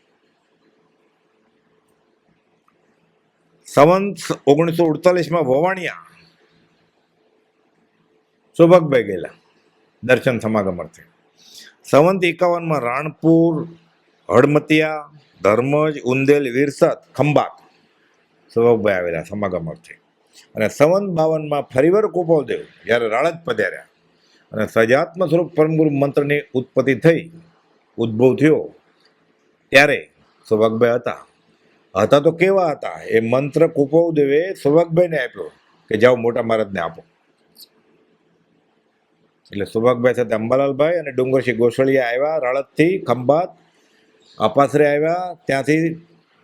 સંવંત 1948 વવાણિયા સૌભાગભાઈ ગયેલા દર્શન સમાગમ અર્થે. સંવંત 51 રાણપુર, હડમતિયા, ધર્મજ, ઉંદેલ, વિરસદ, ખંભાત સૌભાગભાઈ આવેલા સમાગમ અર્થે. અને સંવંત 52 ફરીવાર કૃપાદેવ જ્યારે રાળજ પધાર્યા અને સજાત્મ સ્વરૂપ પરમગુરુ મંત્રની ઉત્પત્તિ થઈ, ઉદ્ભવ થયો, ત્યારે સૌભાગભાઈ હતા તો કેવા હતા? એ મંત્ર કૃપાદેવે સૌભાગભાઈને આપ્યો કે જાઓ મોટા મહારાજને આપો. એટલે સૌભાગભાઈ સાથે અંબાલાલભાઈ અને ડુંગરસિંહ ગોસળિયા આવ્યા રાળજથી ખંભાત, અપાસરે આવ્યા. ત્યાંથી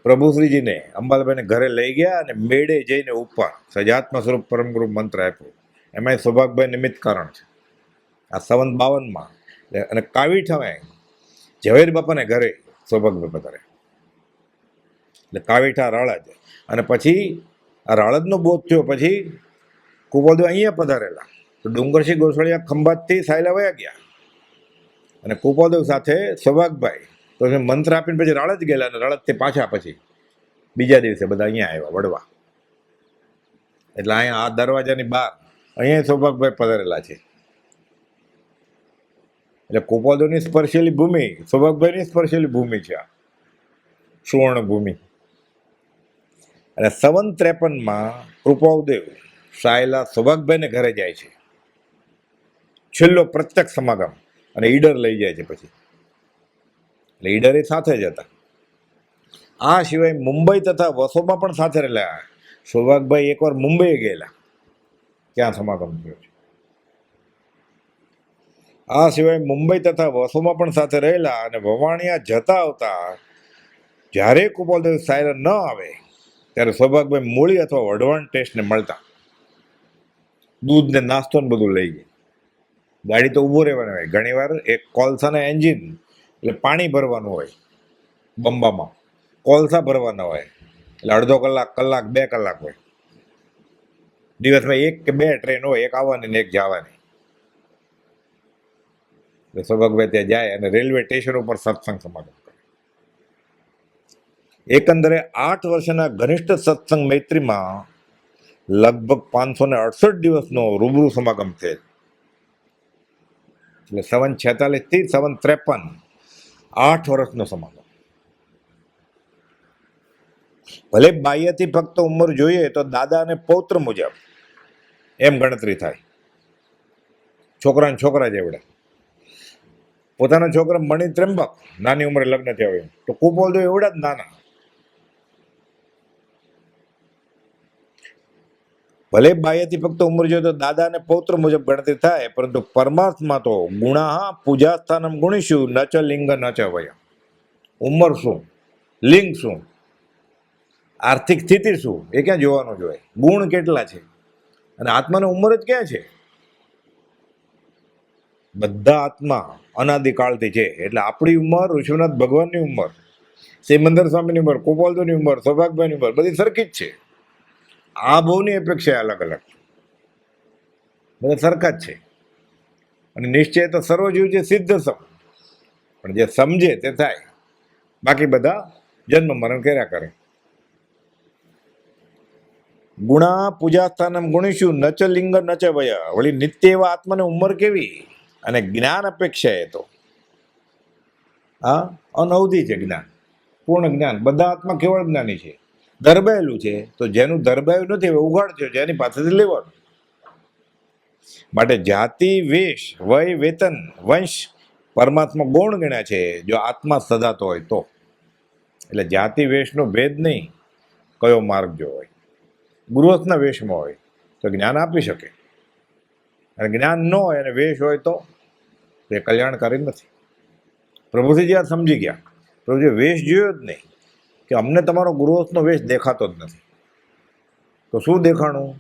પ્રભુશ્રીજીને અંબાલાલભાઈને ઘરે લઈ ગયા અને મેળે જઈને ઉપર સજાત્મ સ્વરૂપ પરમગુરુ મંત્ર આપ્યો. એમાં સૌભાગભાઈ નિમિત્ત કારણ છે. આ સંવંત 52 અને કાવીઠામે ઝવેર બાપાને ઘરે સૌભાગભાઈ પધારે. એટલે કાવીઠા રાળજ. અને પછી આ રાળજનો બોધ થયો પછી કૃપાદેવ અહીંયા પધારેલા. તો ડુંગરસિંહ ગોસળિયા ખંભાતથી સાયલા વયા ગયા અને કૃપાદેવ સાથે સૌભાગભાઈ તો મંત્ર આપીને પછી રાળજ ગયેલા અને રાળજથી પાછા પછી બીજા દિવસે બધા અહીંયા આવ્યા વડવા. એટલે અહીંયા આ દરવાજાની બહાર અહીંયા સૌભાગભાઈ પધારેલા છે. એટલે કૃપાદેવની સ્પર્શેલી ભૂમિ સૌભાગભાઈની સ્પર્શેલી ભૂમિ છે. આ સુવર્ણ ભૂમિ. અને સંવંત 53 કૃપાદેવ સાયલા સૌભાગભાઈને ઘરે જાય છે. છેલ્લો પ્રત્યક્ષ સમાગમ અને ઈડર લઈ જાય છે પછી. એટલે ઈડર એ સાથે જ હતા. આ સિવાય મુંબઈ તથા વસોમાં પણ સાથે રહેલા. સૌભાગભાઈ એકવાર મુંબઈ ગયેલા, ત્યાં સમાગમ થયો છે. આ સિવાય મુંબઈ તથા વસોમાં પણ સાથે રહેલા અને વવાણિયા જતા આવતા જ્યારે કૃપાદેવ સાયલા ન આવે ત્યારે સૌભાગભાઈ મૂળી અથવા વઢવાણ ટેસ્ટને મળતા. દૂધ ને નાસ્તો ને બધું લઈ ગઈ. ગાડી તો ઊભો રહેવાનું હોય. ઘણીવાર એક કોલસાના એન્જિન એટલે પાણી ભરવાનું હોય, બંબામાં કોલસા ભરવાના હોય, એટલે અડધો કલાક, 2 કલાક હોય. દિવસમાં 1 કે 2 ટ્રેન હોય, એક આવવાની ને એક જવાની. એટલે સૌભાગભાઈ ત્યાં જાય અને રેલવે સ્ટેશન ઉપર સત્સંગ સમાગમ કરે. એકંદરે 8 વર્ષના ઘનિષ્ઠ સત્સંગ મૈત્રીમાં લગભગ 568 દિવસનો રૂબરૂ સમાગમ થયેલ. એટલે સંવંત 46 થી સંવંત 53 8 વર્ષનો સમાગમ. ભલે બાહ્યથી ફક્ત ઉંમર જોઈએ તો દાદા અને પૌત્ર મુજબ એમ ગણતરી થાય. છોકરા જેવડા. પોતાના છોકરા મણિ ત્રંબક નાની ઉંમરે લગ્ન થયા હોય તો કૃપાદેવ એવડા જ નાના. ભલે બાહ્યથી ફક્ત ઉંમર જોઈએ તો દાદા અને પૌત્ર મુજબ ગણતરી થાય, પરંતુ પરમાર્થમાં તો ગુણા પૂજા સ્થાનમ ગુણીશું ન ચ લિંગ ન ચ વય. ઉંમર શું, લિંગ શું, આર્થિક સ્થિતિ શું એ ક્યાં જોવાનું જોઈએ? ગુણ કેટલા છે અને આત્માની ઉંમર જ ક્યાં છે? બધા આત્મા અનાદિકાળથી છે. એટલે આપણી ઉંમર, ઋષિનાથ ભગવાનની ઉંમર, સિમંદર સ્વામીની ઉંમર, કૃપાલદેવની ઉંમર, સૌભાગભાઈની ઉંમર બધી સરખી જ છે. આ બહુની અપેક્ષા અલગ અલગ, બધા સરખા જ છે. અને નિશ્ચય તો સર્વજીવ છે સિદ્ધ સમ, પણ જે સમજે તે થાય. બાકી બધા જન્મ મરણ કર્યા કરે. ગુણા પૂજા સ્થાનમ ગુણીશું ન ચ લિંગ ન ચ વય. વળી નિત્ય એવા આત્માની ઉંમર કેવી અને જ્ઞાન અપેક્ષા એ તો અનવધિ છે જ્ઞાન, પૂર્ણ જ્ઞાન. બધા આત્મા કેવળ જ્ઞાની છે. ધરબાયેલું છે તો જેનું ધરબાયું નથી હવે ઉઘાડ થયો છે એની પાસેથી લેવાનું. માટે જાતિ, વેશ, વય, વેતન, વંશ પરમાત્મા ગૌણ ગણ્યા છે જો આત્મા સદાતો હોય તો. એટલે જાતિ વેશનો ભેદ નહીં, કયો માર્ગ જો હોય. ગૃહસ્થના વેશમાં હોય તો જ્ઞાન આપી શકે, અને જ્ઞાન ન હોય અને વેશ હોય તો એ કલ્યાણકારી નથી. પ્રભુજી જ્યાં સમજી ગયા, પ્રભુજી વેશ જોયો જ નહીં કે અમને તમારો ગૃહસ્થનો વેશ દેખાતો જ નથી. તો શું દેખાણું?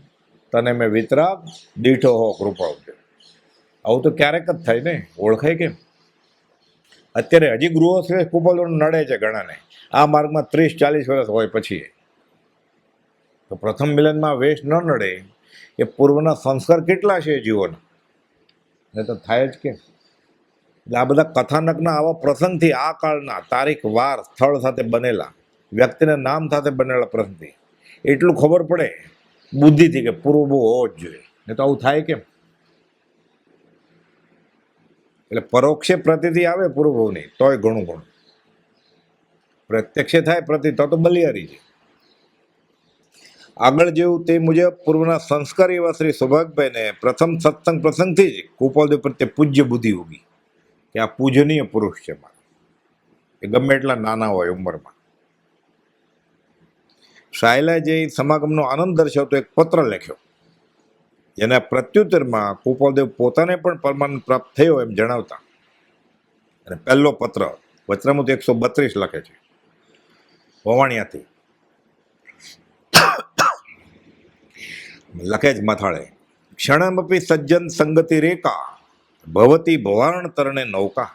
તને મેં વિતરાગ દીઠો હો કૃપા. આવું તો ક્યારેક જ થાય ને, ઓળખાય કેમ? અત્યારે હજી ગૃહસ્થ કુપોલદો નડે છે ઘણાને. આ માર્ગમાં 30-40 વર્ષ હોય પછી તો પ્રથમ મિલનમાં વેશ ન નડે એ પૂર્વના સંસ્કાર કેટલા છે જીવોના, એ તો થાય જ કેમ. એટલે આ બધા કથાનકના આવા પ્રસંગથી આ કાળના તારીખ, વાર, સ્થળ સાથે બનેલા, વ્યક્તિના નામ સાથે બનેલા પ્રસંગથી એટલું ખબર પડે બુદ્ધિથી કે પૂર્વ બહુ હોવો જ જોઈએ, ને તો આવું થાય કેમ. એટલે પરોક્ષે પ્રતિથી આવે પૂર્વભવની તોય ઘણું ઘણું, પ્રત્યક્ષે થાય પ્રતિ તો બલિયારી છે. આગળ જેવું તે મુજબ પૂર્વના સંસ્કારી એવા શ્રી સૌભાગભાઈને પ્રથમ સત્સંગ પ્રસંગથી જ કુપોલદેવ પ્રત્યે પૂજ્ય બુદ્ધિ ઉગી કે આ પૂજનીય પુરુષ છે મારા, એ ગમે એટલા નાના હોય ઉંમરમાં. સાયલા જે સમાગમનો આનંદ દર્શાવતો એક પત્ર લખ્યો, જેના પ્રત્યુત્તરમાં કુપોલદેવ પોતાને પણ પરમાનંદ પ્રાપ્ત થયો એમ જણાવતા. અને પહેલો પત્ર વચનામૃત 132 લખે છે વવાણિયાથી. લખે જ મથાળે, ક્ષણમપી સજ્જન સંગતિ રેકા ભવતી ભવારણ તરણે નૌકા.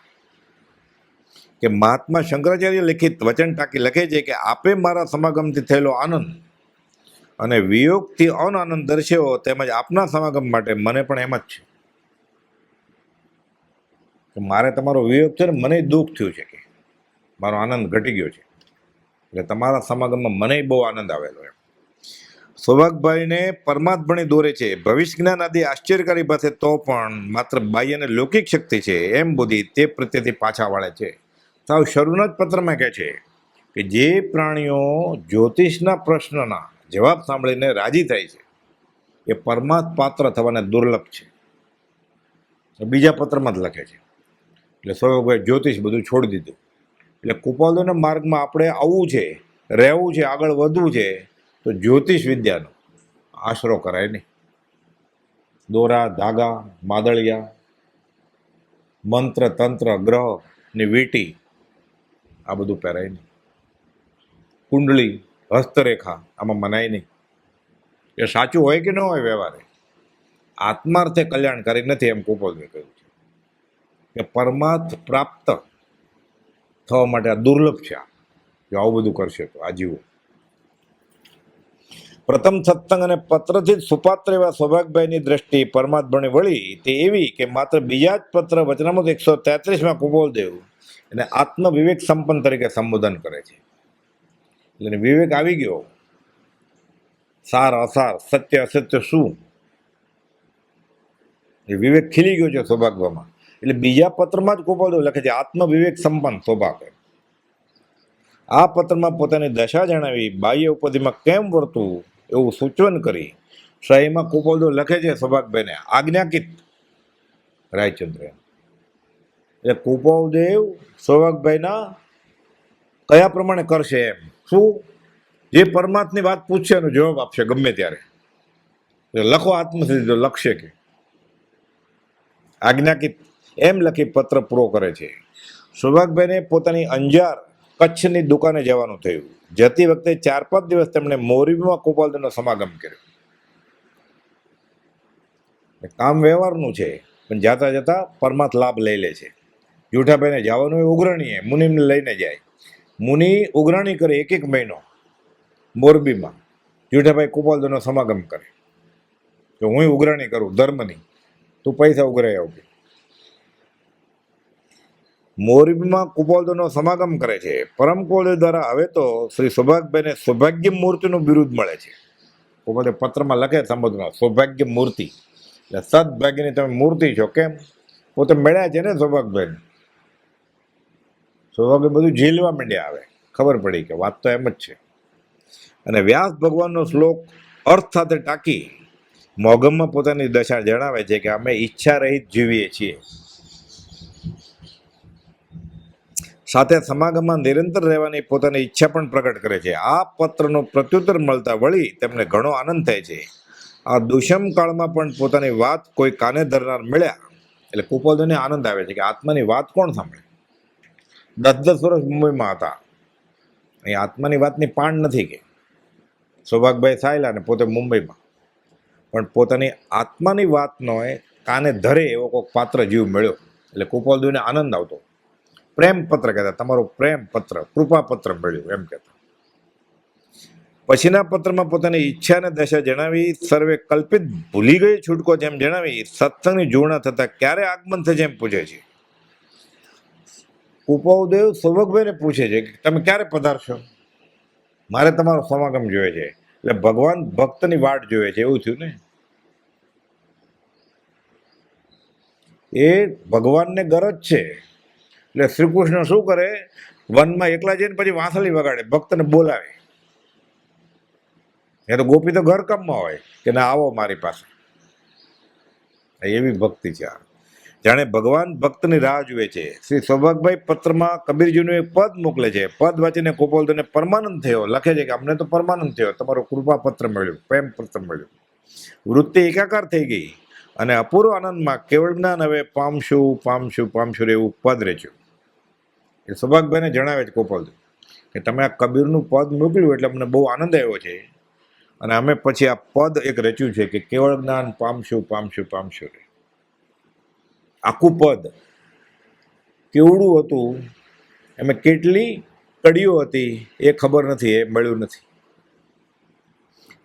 કે મહાત્મા શંકરાચાર્ય લિખિત વચન ટાંકી લખે છે કે આપે મારા સમાગમથી થયેલો આનંદ અને વિયોગથી અનાનંદ દર્શ્યો, તેમજ આપના સમાગમ માટે મને પણ એમ જ છે કે મારે તમારો વિયોગ છે ને મને દુઃખ થયું છે, કે મારો આનંદ ઘટી ગયો છે, એટલે તમારા સમાગમમાં મને બહુ આનંદ આવેલો એમ. સૌભાગભાઈને પરમાત્માની દોરે છે, ભવિષ્ય જ્ઞાન આદિ આશ્ચર્યકારી પાસે તો પણ માત્ર બાહ્ય અને લૌકિક શક્તિ છે એમ બુદ્ધિ તે પ્રત્યેથી પાછા વાળે છે. સાવ શરૂના જ પત્રમાં કહે છે કે જે પ્રાણીઓ જ્યોતિષના પ્રશ્નના જવાબ સાંભળીને રાજી થાય છે એ પરમાત્મા પાત્ર થવાના દુર્લભ છે. બીજા પત્રમાં જ લખે છે. એટલે સૌભાગભાઈ જ્યોતિષ બધું છોડી દીધું. એટલે કુપોલદેવના માર્ગમાં આપણે આવવું છે, રહેવું છે, આગળ વધવું છે તો જ્યોતિષ વિદ્યાનો આશરો કરાય નહીં. દોરા, ધાગા, માદળિયા, મંત્ર, તંત્ર, ગ્રહ ની વીંટી આ બધું પહેરાય નહીં. કુંડળી, હસ્તરેખા આમાં મનાય નહીં. એ સાચું હોય કે ન હોય વ્યવહારે, આત્માર્થે કલ્યાણકારી નથી એમ કુપોલદેવે કહ્યું છે કે પરમાર્થ પ્રાપ્ત થવા માટે આ દુર્લભ છે. જો આવું બધું કરશે તો આજીવો. પ્રથમ સત્સંગ અને પત્રથી જ સુપાત્ર એવા સૌભાગભાઈની દ્રષ્ટિ પરમાત્માની વળી તે એવી કે માત્ર બીજા જ પત્ર વચનામૃત 133માં કુપોલદેવ એને આત્મવિવેક સંપન્ન તરીકે સંબોધન કરે છે. એટલે વિવેક આવી ગયો, સાર અસાર, સત્ય અસત્ય શું, એ વિવેક ખીલી ગયો છે સૌભાગભાઈમાં. એટલે બીજા પત્રમાં જ કુપોલદેવ લખે છે આત્મવિવેક સંપન્ન સૌભાગ્ય. આ પત્રમાં પોતાની દશા જણાવી બાહ્ય ઉપધિમાં કેમ વર્તવું એવું સૂચન કરી સહીમાં કુપોલદેવ લખે છે સૌભાગભાઈને આજ્ઞાકિત રાયચંદ્ર. એટલે કુપોલદેવ સૌભાગભાઈના કયા પ્રમાણે કરશે એમ, શું જે પરમાત્માની વાત પૂછશે એનો જવાબ આપશે ગમે ત્યારે. લખો આત્મસિદ્ધિ લખશે કે આજ્ઞાકિત એમ લખી પત્ર પૂરો કરે છે. સૌભાગભાઈને પોતાની અંજાર કચ્છની દુકાને જવાનું થયું. જતી વખતે 4-5 દિવસ તેમણે મોરબીમાં કુપોલદેવનો સમાગમ કર્યો. કામ વ્યવહારનું છે પણ જાતા જતા પરમાર્થ લાભ લઈ લે છે. જૂઠાભાઈને જવાનું એ ઉઘરાણીએ મુનિને લઈને જાય. મુનિ ઉઘરાણી કરે 1-1 મહિનો મોરબીમાં. જૂઠાભાઈ કુપોલદેવનો સમાગમ કરે તો હું ઉઘરાણી કરું ધર્મની, તું પૈસા ઉઘરાઈ આવ. મોરબીમાં કુપોલદેવનો સમાગમ કરે છે. પરમ કુપોલદેવ દ્વારા હવે તો શ્રી સૌભાગભાઈને સૌભાગ્ય મૂર્તિનું બિરુદ મળે છે. કુપોલદેવ પત્રમાં લખે સંબોધનમાં સૌભાગ્ય મૂર્તિ, એટલે સદભાગ્યની તમે મૂર્તિ છો. કેમ? પોતે મળ્યા છે ને સૌભાગભાઈને. સૌભાગ્ય બધું ઝીલવા માંડ્યા. આવે ખબર પડી કે વાત તો એમ જ છે. અને વ્યાસ ભગવાનનો શ્લોક અર્થ સાથે ટાંકી મોગમમાં પોતાની દશા જણાવે છે કે અમે ઈચ્છા રહિત જીવીએ છીએ. સાથે સમાગમમાં નિરંતર રહેવાની પોતાની ઈચ્છા પણ પ્રગટ કરે છે. આ પત્રનો પ્રત્યુત્તર મળતા વળી તેમને ઘણો આનંદ થાય છે. આ દુષ્મ કાળમાં પણ પોતાની વાત કોઈ કાને ધરનાર મળ્યા એટલે કુપોલદેવને આનંદ આવે છે કે આત્માની વાત કોણ સાંભળે. 10-10 વર્ષ મુંબઈમાં હતા. અહીં આત્માની વાતની પાણ નથી કે સૌભાગભાઈ સાયલા ને પોતે મુંબઈમાં, પણ પોતાની આત્માની વાતનો કાને ધરે એવો કોઈક પાત્ર જીવ મળ્યો એટલે કુપોલદેવને આનંદ આવતો. પ્રેમ પત્ર કહેતા, તમારો પ્રેમ પત્ર, કૃપા પત્ર મળ્યું એમ કહેતા. પછીના પત્રમાં પોતાની ઈચ્છા અને દશા જણાવી, સર્વે કલ્પિત ભૂલી ગઈ છૂટકો જેમ જણાવી, સત્સંગની જોડા થતા ક્યારે આગમન થશે એમ પૂછે છે. કૃપાદેવ સૌભગભાઈને પૂછે છે કે તમે ક્યારે પધારશો, મારે તમારો સમાગમ જોઈએ છે. એટલે ભગવાન ભક્તની વાટ જોવે છે એવું થયું ને. એ ભગવાનને ગરજ છે એટલે શ્રી કૃષ્ણ શું કરે, વનમાં એકલા જઈને પછી વાંસળી વગાડે, ભક્તને બોલાવે. એ તો ગોપી તો ઘર કામમાં હોય કે ના આવો મારી પાસે. એવી ભક્તિ છે આ. જાણે ભગવાન ભક્તની રાહ જુએ છે. શ્રી સૌભાગભાઈ પત્રમાં કબીરજીનું એક પદ મોકલે છે. પદ વાંચીને ગોપાલદાસને પરમાનંદ થયો, લખે છે કે અમને તો પરમાનંદ થયો, તમારો કૃપા પત્ર મળ્યું, પ્રેમ પત્ર મળ્યું. વૃત્તિ એકાકાર થઈ ગઈ અને અપૂર્વ આનંદમાં કેવળ જ્ઞાન હવે પામશું પામશું પામશું એવું પદ રચ્યું. એ સૌભાગભાઈને જણાવે છે ગોપાલદાસ કે તમે આ કબીરનું પદ મોકલ્યું એટલે અમને બહુ આનંદ આવ્યો છે અને અમે પછી આ પદ એક રચ્યું છે કે કેવળ જ્ઞાન પામશું પામશું પામશું. આખું પદ કેવડું હતું, એમાં કેટલી કડીઓ હતી એ ખબર નથી, એ મળ્યું નથી.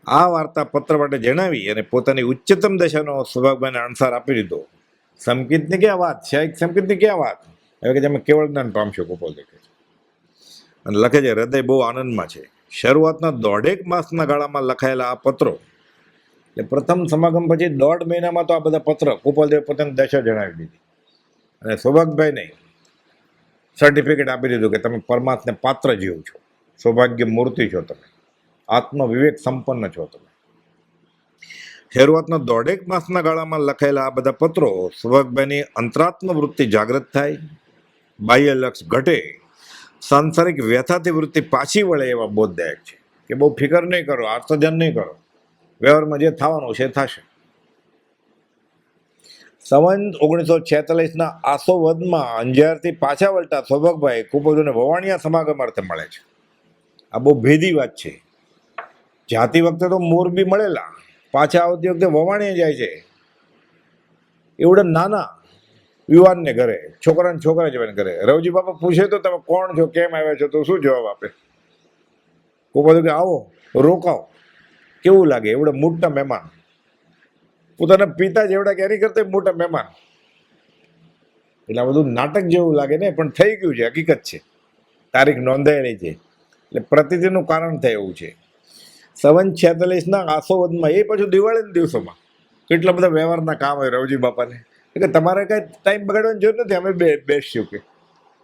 આ વાર્તા પત્ર માટે જણાવી અને પોતાની ઉચ્ચતમ દશાનો સૌભાગભાઈને અણસાર આપી દીધો. સંકિતની ક્યાં વાત છે, સંકિતની ક્યાં વાત, હવે કે તમે કેવળ જ્ઞાન પામશો ગોપાલ દેખે છે. અને લખે છે હૃદય બહુ આનંદમાં છે. શરૂઆતના 1.5 માસના ગાળામાં લખાયેલા આ પત્રો, એટલે પ્રથમ સમાગમ પછી 1.5 મહિનામાં તો આ બધા પત્ર ગોપાલદેવ પોતાની દશા જણાવી દીધી અને સૌભાગભાઈને સર્ટિફિકેટ આપી દીધું કે તમે પરમાત્માને પાત્ર જીવ છો, સૌભાગ્ય મૂર્તિ છો, તમે આત્મવિવેક સંપન્ન છો. તમે શરૂઆતના 1.5 માસના ગાળામાં લખાયેલા આ બધા પત્રો સૌભાગભાઈની અંતરાત્મ વૃત્તિ જાગૃત થાય, બાહ્ય લક્ષ ઘટે, સાંસારિક વ્યથાથી વૃત્તિ પાછી વળે એવા બોધદાયક છે કે બહુ ફિકર નહીં કરો, આર્થજન નહીં કરો, વ્યવહારમાં જે થવાનું છે થશે. સંવંત 1946ના આસો વદમાં અંજારથી પાછા વળતા સૌભાગભાઈ કુપોદને વવાણિયા સમાગમ અર્થે મળે છે. આ બહુ ભેદી વાત છે. જાતી વખતે તો મોરબી મળેલા, પાછા આવતી વખતે વવાણિયા જાય છે. એવડે નાના યુવાનને ઘરે, છોકરાને છોકરા જવાને ઘરે. રવજી બાપા પૂછે તો તમે કોણ છો, કેમ આવ્યા છો, તો શું જવાબ આપે? કુપોદ કે આવો, રોકાઓ. કેવું લાગે? એવડે મોટા મહેમાન, પોતાના પિતા જેવડા કેરી કરતા મોટા મહેમાન. એટલે આ બધું નાટક જેવું લાગે ને, પણ થઈ ગયું છે, હકીકત છે, તારીખ નોંધાયેલી છે. એટલે પ્રતિથિનું કારણ થાય એવું છે. સંવંત 46ના આસોવદમાં, એ પાછું દિવાળીના દિવસોમાં કેટલા બધા વ્યવહારના કામ હોય રવજી બાપાને, કે તમારે કાંઈ ટાઈમ બગાડવાની જરૂર નથી, અમે બેસશું કે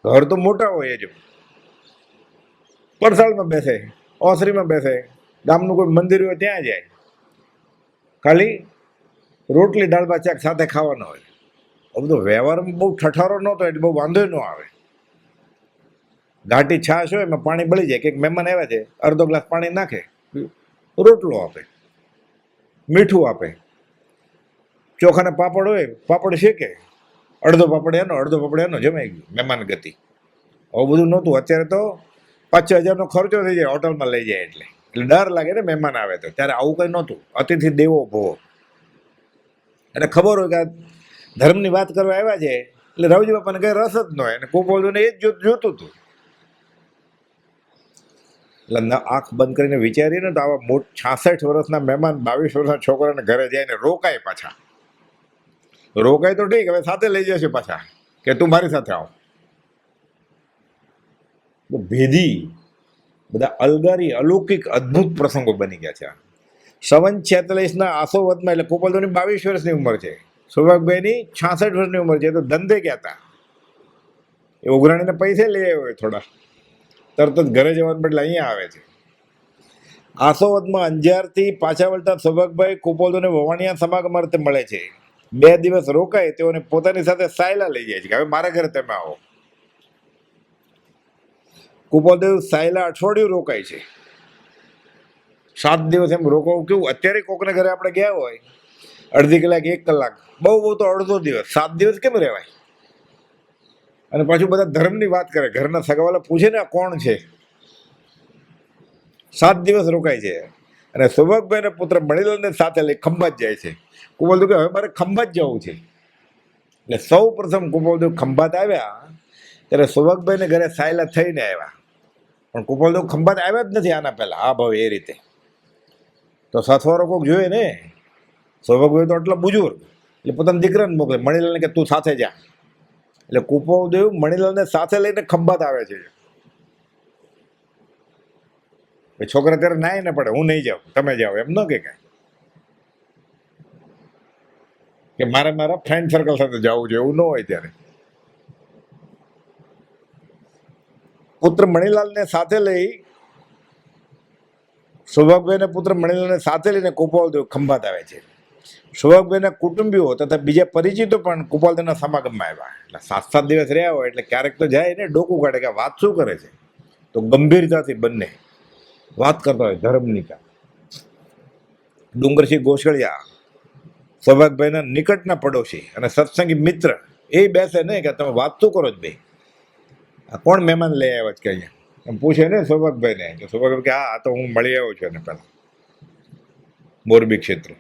ઘર તો મોટા હોય જ. પરસાળમાં બેસે, ઓસરીમાં બેસે, ગામનું કોઈ મંદિર હોય ત્યાં જાય, ખાલી રોટલી દાળ ભાત શાક સાથે ખાવાનો હોય. બધો વ્યવહારમાં બહુ ઠઠારો નહોતો એટલે બહુ વાંધો ન આવે. ઘાટી છાશ હોય એમાં પાણી બળી જાય, કંઈક મહેમાન આવ્યા છે, અડધો ગ્લાસ પાણી નાખે, રોટલો આપે, મીઠું આપે, ચોખાના પાપડ હોય, પાપડ શેકે, અડધો પાપડ એનો જમાઈ ગયું, મહેમાન ગતિ. આવું બધું નહોતું. અત્યારે તો 5,000-6,000નો ખર્ચો થઈ જાય હોટલમાં લઈ જાય એટલે ડર લાગે ને મહેમાન આવે તો. ત્યારે આવું કંઈ નહોતું. અતિથિ દેવો ભવો. અને ખબર હોય કે આ ધર્મની વાત કરવા આવ્યા છે એટલે રવજી બાપાને કંઈ રસ જ ન હોય, અને કોપોલને એ જ જોતું હતું. એટલે આંખ બંધ કરીને વિચારીએ ને તો આવા 66 વર્ષના મહેમાન 22 વર્ષના છોકરાને ઘરે જઈને રોકાય. પાછા રોકાય તો ઠીક, હવે સાથે લઈ જશે પાછા કે તું મારી સાથે આવ. ભેદી બધા અલગારી અલૌકિક અદ્ભુત પ્રસંગો બની ગયા છે. સંવંત 46ના આસોવદમાં, એટલે ગોપાલદાસની 22 વર્ષની ઉંમર છે, સૌભાગભાઈની 66 વર્ષની ઉંમર છે. તો ધંધે ગયા હતા, એ ઉઘરાણીને પૈસે લઈ આવ્યો હોય થોડા, તરત જ ઘરે જવાનું બદલે અહીંયા આવે છે. આસોવદમાં અંજારથી પાછા વળતા સૌભાગભાઈ કુપોલને વવાણિયા સમાગમ અર્થે મળે છે. 2 દિવસ રોકાય તેઓને પોતાની સાથે સાયલા લઈ જાય છે કે હવે મારા ઘરે તમે આવો. કુપોલદેવ સાયલા અઠવાડિયું રોકાય છે. 7 દિવસ એમ રોકાવું કેવું? અત્યારે કોકને ઘરે આપણે ગયા હોય અડધી કલાક 1 કલાક, બહુ તો અડધો દિવસ. 7 દિવસ કેમ રહેવાય? અને પાછું બધા ધર્મની વાત કરે, ઘરના સગાવાલા પૂછે ને આ કોણ છે. 7 દિવસ રોકાય છે. અને સૌભાગભાઈને પુત્ર મણિલાલને સાથે લઈ ખંભાત જાય છે. કુપોલદેવ કે હવે મારે ખંભાત જવું છે. એટલે સૌ પ્રથમ કુપોલદેવ ખંભાત આવ્યા ત્યારે સૌભાગભાઈને ઘરે સાયલા થઈને આવ્યા, પણ કુપાલદેવ ખંભાત આવ્યા જ નથી આના પહેલા આ ભાવે એ રીતે. તો સાથવારો કોઈક જોઈએ ને, સૌભાગભાઈ તો એટલા બુજુર્ગ, એટલે પોતાના દીકરાને મોકલે, મણીલાલને કે તું સાથે જા. એટલે કુપાલદેવ મણીલાલને સાથે લઈને ખંભાત આવે છે. છોકરા ત્યારે નાય ને પડે, હું નહીં જાઉં તમે જાઓ, એમ ન કે કાંઈ, કે મારે મારા ફ્રેન્ડ સર્કલ સાથે જવું જોઈએ એવું ન હોય. ત્યારે પુત્ર મણીલાલને સાથે લઈ, સૌભાગભાઈને પુત્ર મણીલાલને સાથે લઈને કુપાલદેવ ખંભાત આવે છે. સૌભાગભાઈના કુટુંબીઓ તથા બીજા પરિચિતો પણ કુપાલદેવના સમાગમમાં આવ્યા. એટલે 7-7 દિવસ રહ્યા હોય એટલે ક્યારેક તો જાય ને ડોકું કાઢે કે વાત શું કરે છે. તો ગંભીરતાથી બંને વાત કરતા હોય ધર્મની. ડુંગરસિંહ ગોસળિયા સૌભાગભાઈના નિકટના પડોશી અને સત્સંગી મિત્ર એ બેસે ને કે તમે વાત શું કરો છો ભાઈ, આ કોણ મહેમાન લઈ આવ્યા છે કે અહીંયા, એમ પૂછે ને સૌભાગભાઈને. કે સૌભાગભાઈ કે હા તો હું મળી આવ્યો છું એને પહેલા મોરબી ક્ષેત્ર.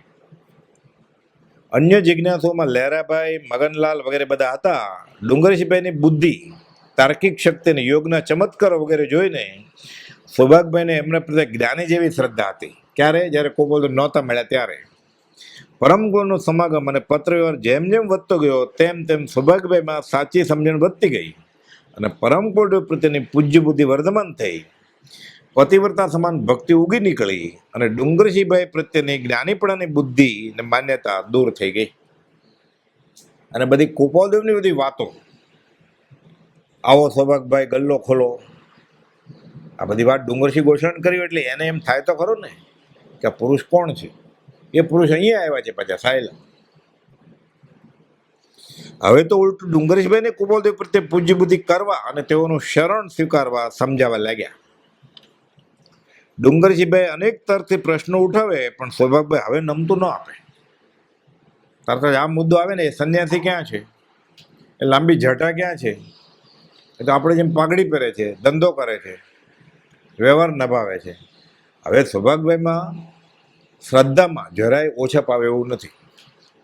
અન્ય જિજ્ઞાસુઓમાં લહેરાભાઈ, મગનલાલ વગેરે બધા હતા. ડુંગરસિંહભાઈની બુદ્ધિ, તાર્કિક શક્તિ અને યોગના ચમત્કારો વગેરે જોઈને સૌભાગભાઈને એમને પ્રત્યે જ્ઞાની જેવી શ્રદ્ધા હતી. ક્યારે? જ્યારે કુપાલદેવ નહોતા મળ્યા ત્યારે. પરમગુરુનો સમાગમ અને પત્રવ્યવહાર જેમ જેમ વધતો ગયો તેમ તેમ સૌભાગભાઈમાં સાચી સમજણ વધતી ગઈ અને પરમ ગુરુદેવ પ્રત્યેની પૂજ્ય બુદ્ધિ વર્ધમાન થઈ. પતિવ્રતા સમાન ભક્તિ ઉગી નીકળી અને ડુંગરસિંહભાઈ પ્રત્યેની જ્ઞાનીપણાની બુદ્ધિ ને માન્યતા દૂર થઈ ગઈ. અને બધી કુપાલદેવની બધી વાતો, આવો સૌભાગભાઈ ગલ્લો ખોલો, આ બધી વાત ડુંગરસિંહ ગોસ્વામી કરી એટલે એને એમ થાય તો ખરો ને કે આ પુરુષ કોણ છે. એ પુરુષ અહીંયા આવ્યા છે પાછા સાયલા. હવે તો ઉલટું ડુંગરસિંહભાઈને કુપાલદેવ પ્રત્યે પૂજ્ય બુદ્ધિ કરવા અને તેઓનું શરણ સ્વીકારવા સમજાવવા લાગ્યા. ડુંગરસિંહભાઈ અનેક તરફથી પ્રશ્નો ઉઠાવે પણ સૌભાગભાઈ હવે નમતું ન આપે. તરત જ આ મુદ્દો આવે ને, એ સંન્યાસી ક્યાં છે, એ લાંબી જટા ક્યાં છે, એ તો આપણે જેમ પાઘડી પહેરે છે, ધંધો કરે છે, વ્યવહાર નભાવે છે. હવે સૌભાગભાઈમાં શ્રદ્ધામાં જરાય ઓછા પાવે એવું નથી.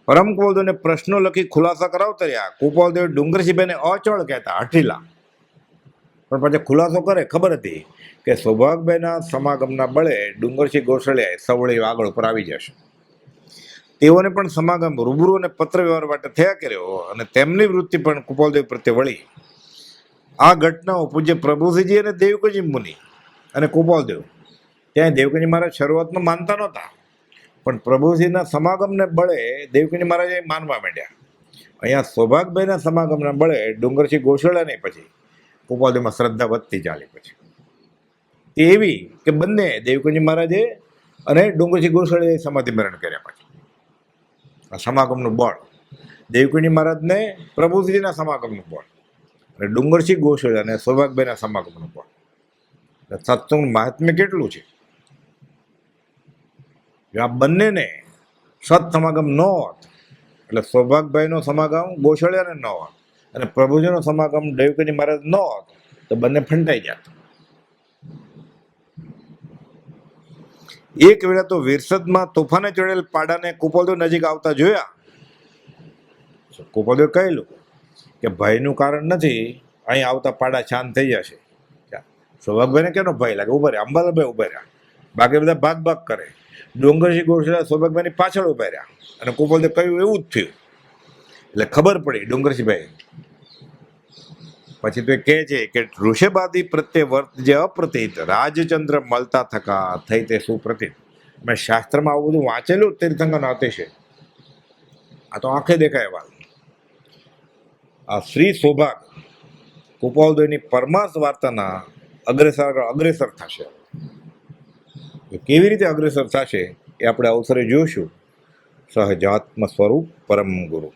પરમ કુપાલદેવને પ્રશ્નો લખી ખુલાસા કરાવતા રહ્યા. કુપાલદેવ ડુંગરસિંહભાઈને અચળ કહેતા, હઠીલા. પણ પછી ખુલાસો કરે, ખબર હતી કે સૌભાગભાઈના સમાગમના બળે ડુંગરસિંહ ગોસળિયાએ સવળી આગળ ઉપર આવી જશે. તેઓને પણ સમાગમ રૂબરૂ અને પત્ર વ્યવહાર માટે થયા કર્યો અને તેમની વૃત્તિ પણ કુપાલદેવ પ્રત્યે વળી. આ ઘટનાઓ પૂજ્ય પ્રભુસિંહજી અને દેવકજી મુનિ અને કુપાલદેવ, ત્યાં દેવકજી મહારાજ શરૂઆતમાં માનતા નહોતા, પણ પ્રભુસિંહના સમાગમને બળે દેવકજી મહારાજે માનવા માંડ્યા. અહીંયા સૌભાગભાઈના સમાગમના બળે ડુંગરસિંહ ગોસળિયાને પછી કુપાલદેવમાં શ્રદ્ધા વધતી ચાલી. પછી એવી કે બંને દેવકજી મહારાજે અને ડુંગરસિંહ ગોસળિયાએ સમાધિ મરણ કર્યા. પછી આ સમાગમનું બળ, દેવકજી મહારાજને પ્રભુસિંહના સમાગમનું બળ અને ડુંગરસિંહ ગોસળિયાને સૌભાગભાઈના સમાગમનું બળ. સત્સંગનું મહાત્મ્ય કેટલું છે. આ બંનેને સત સમાગમ ન હોત એટલે સૌભાગભાઈનો સમાગમ ગોસળિયાને ન હોત અને પ્રભુજીનો સમાગમ દેવકજી મહારાજ ન હોત તો બંને ફંટાઈ જાત. એક વેળા તો વિરસદમાં તોફાને ચડેલ પાડાને કુપાલદેવ નજીક આવતા જોયા. કુપાલદેવ કહેલું કે ભયનું કારણ નથી, અહીં આવતા પાડા શાંત થઈ જશે. સૌભાગભાઈને કેનો ભય લાગે? ઉભા રહ્યા, અંબાલાલભાઈ ઉભા રહ્યા, બાકી બધા ભાગ ભાગ કરે. ડુંગરસિંહ ગોસળિયા સૌભાગભાઈની પાછળ ઉભા રહ્યા અને કુપાલદેવ કહ્યું એવું જ થયું. એટલે ખબર પડી ડુંગરસિંહભાઈ. પછી તો એ કહે છે કે ઋષભાદિ પ્રત્યે વર્ત જે અપ્રતિત રાજચંદ્ર મળતા થકા થઈ તે સુપ્રતિત. મેં શાસ્ત્રમાં આવું બધું વાંચેલું તીર્થંકર અતિશય. આ તો આંખે દેખાય વાત. આ શ્રી સૌભાગ કુપાલદેવની પરમાર્થ વાર્તાના અગ્રેસર થશે. કેવી રીતે અગ્રેસર થશે એ આપણે અવસરે જોઈશું. સહજાત્મ સ્વરૂપ પરમ ગુરુ.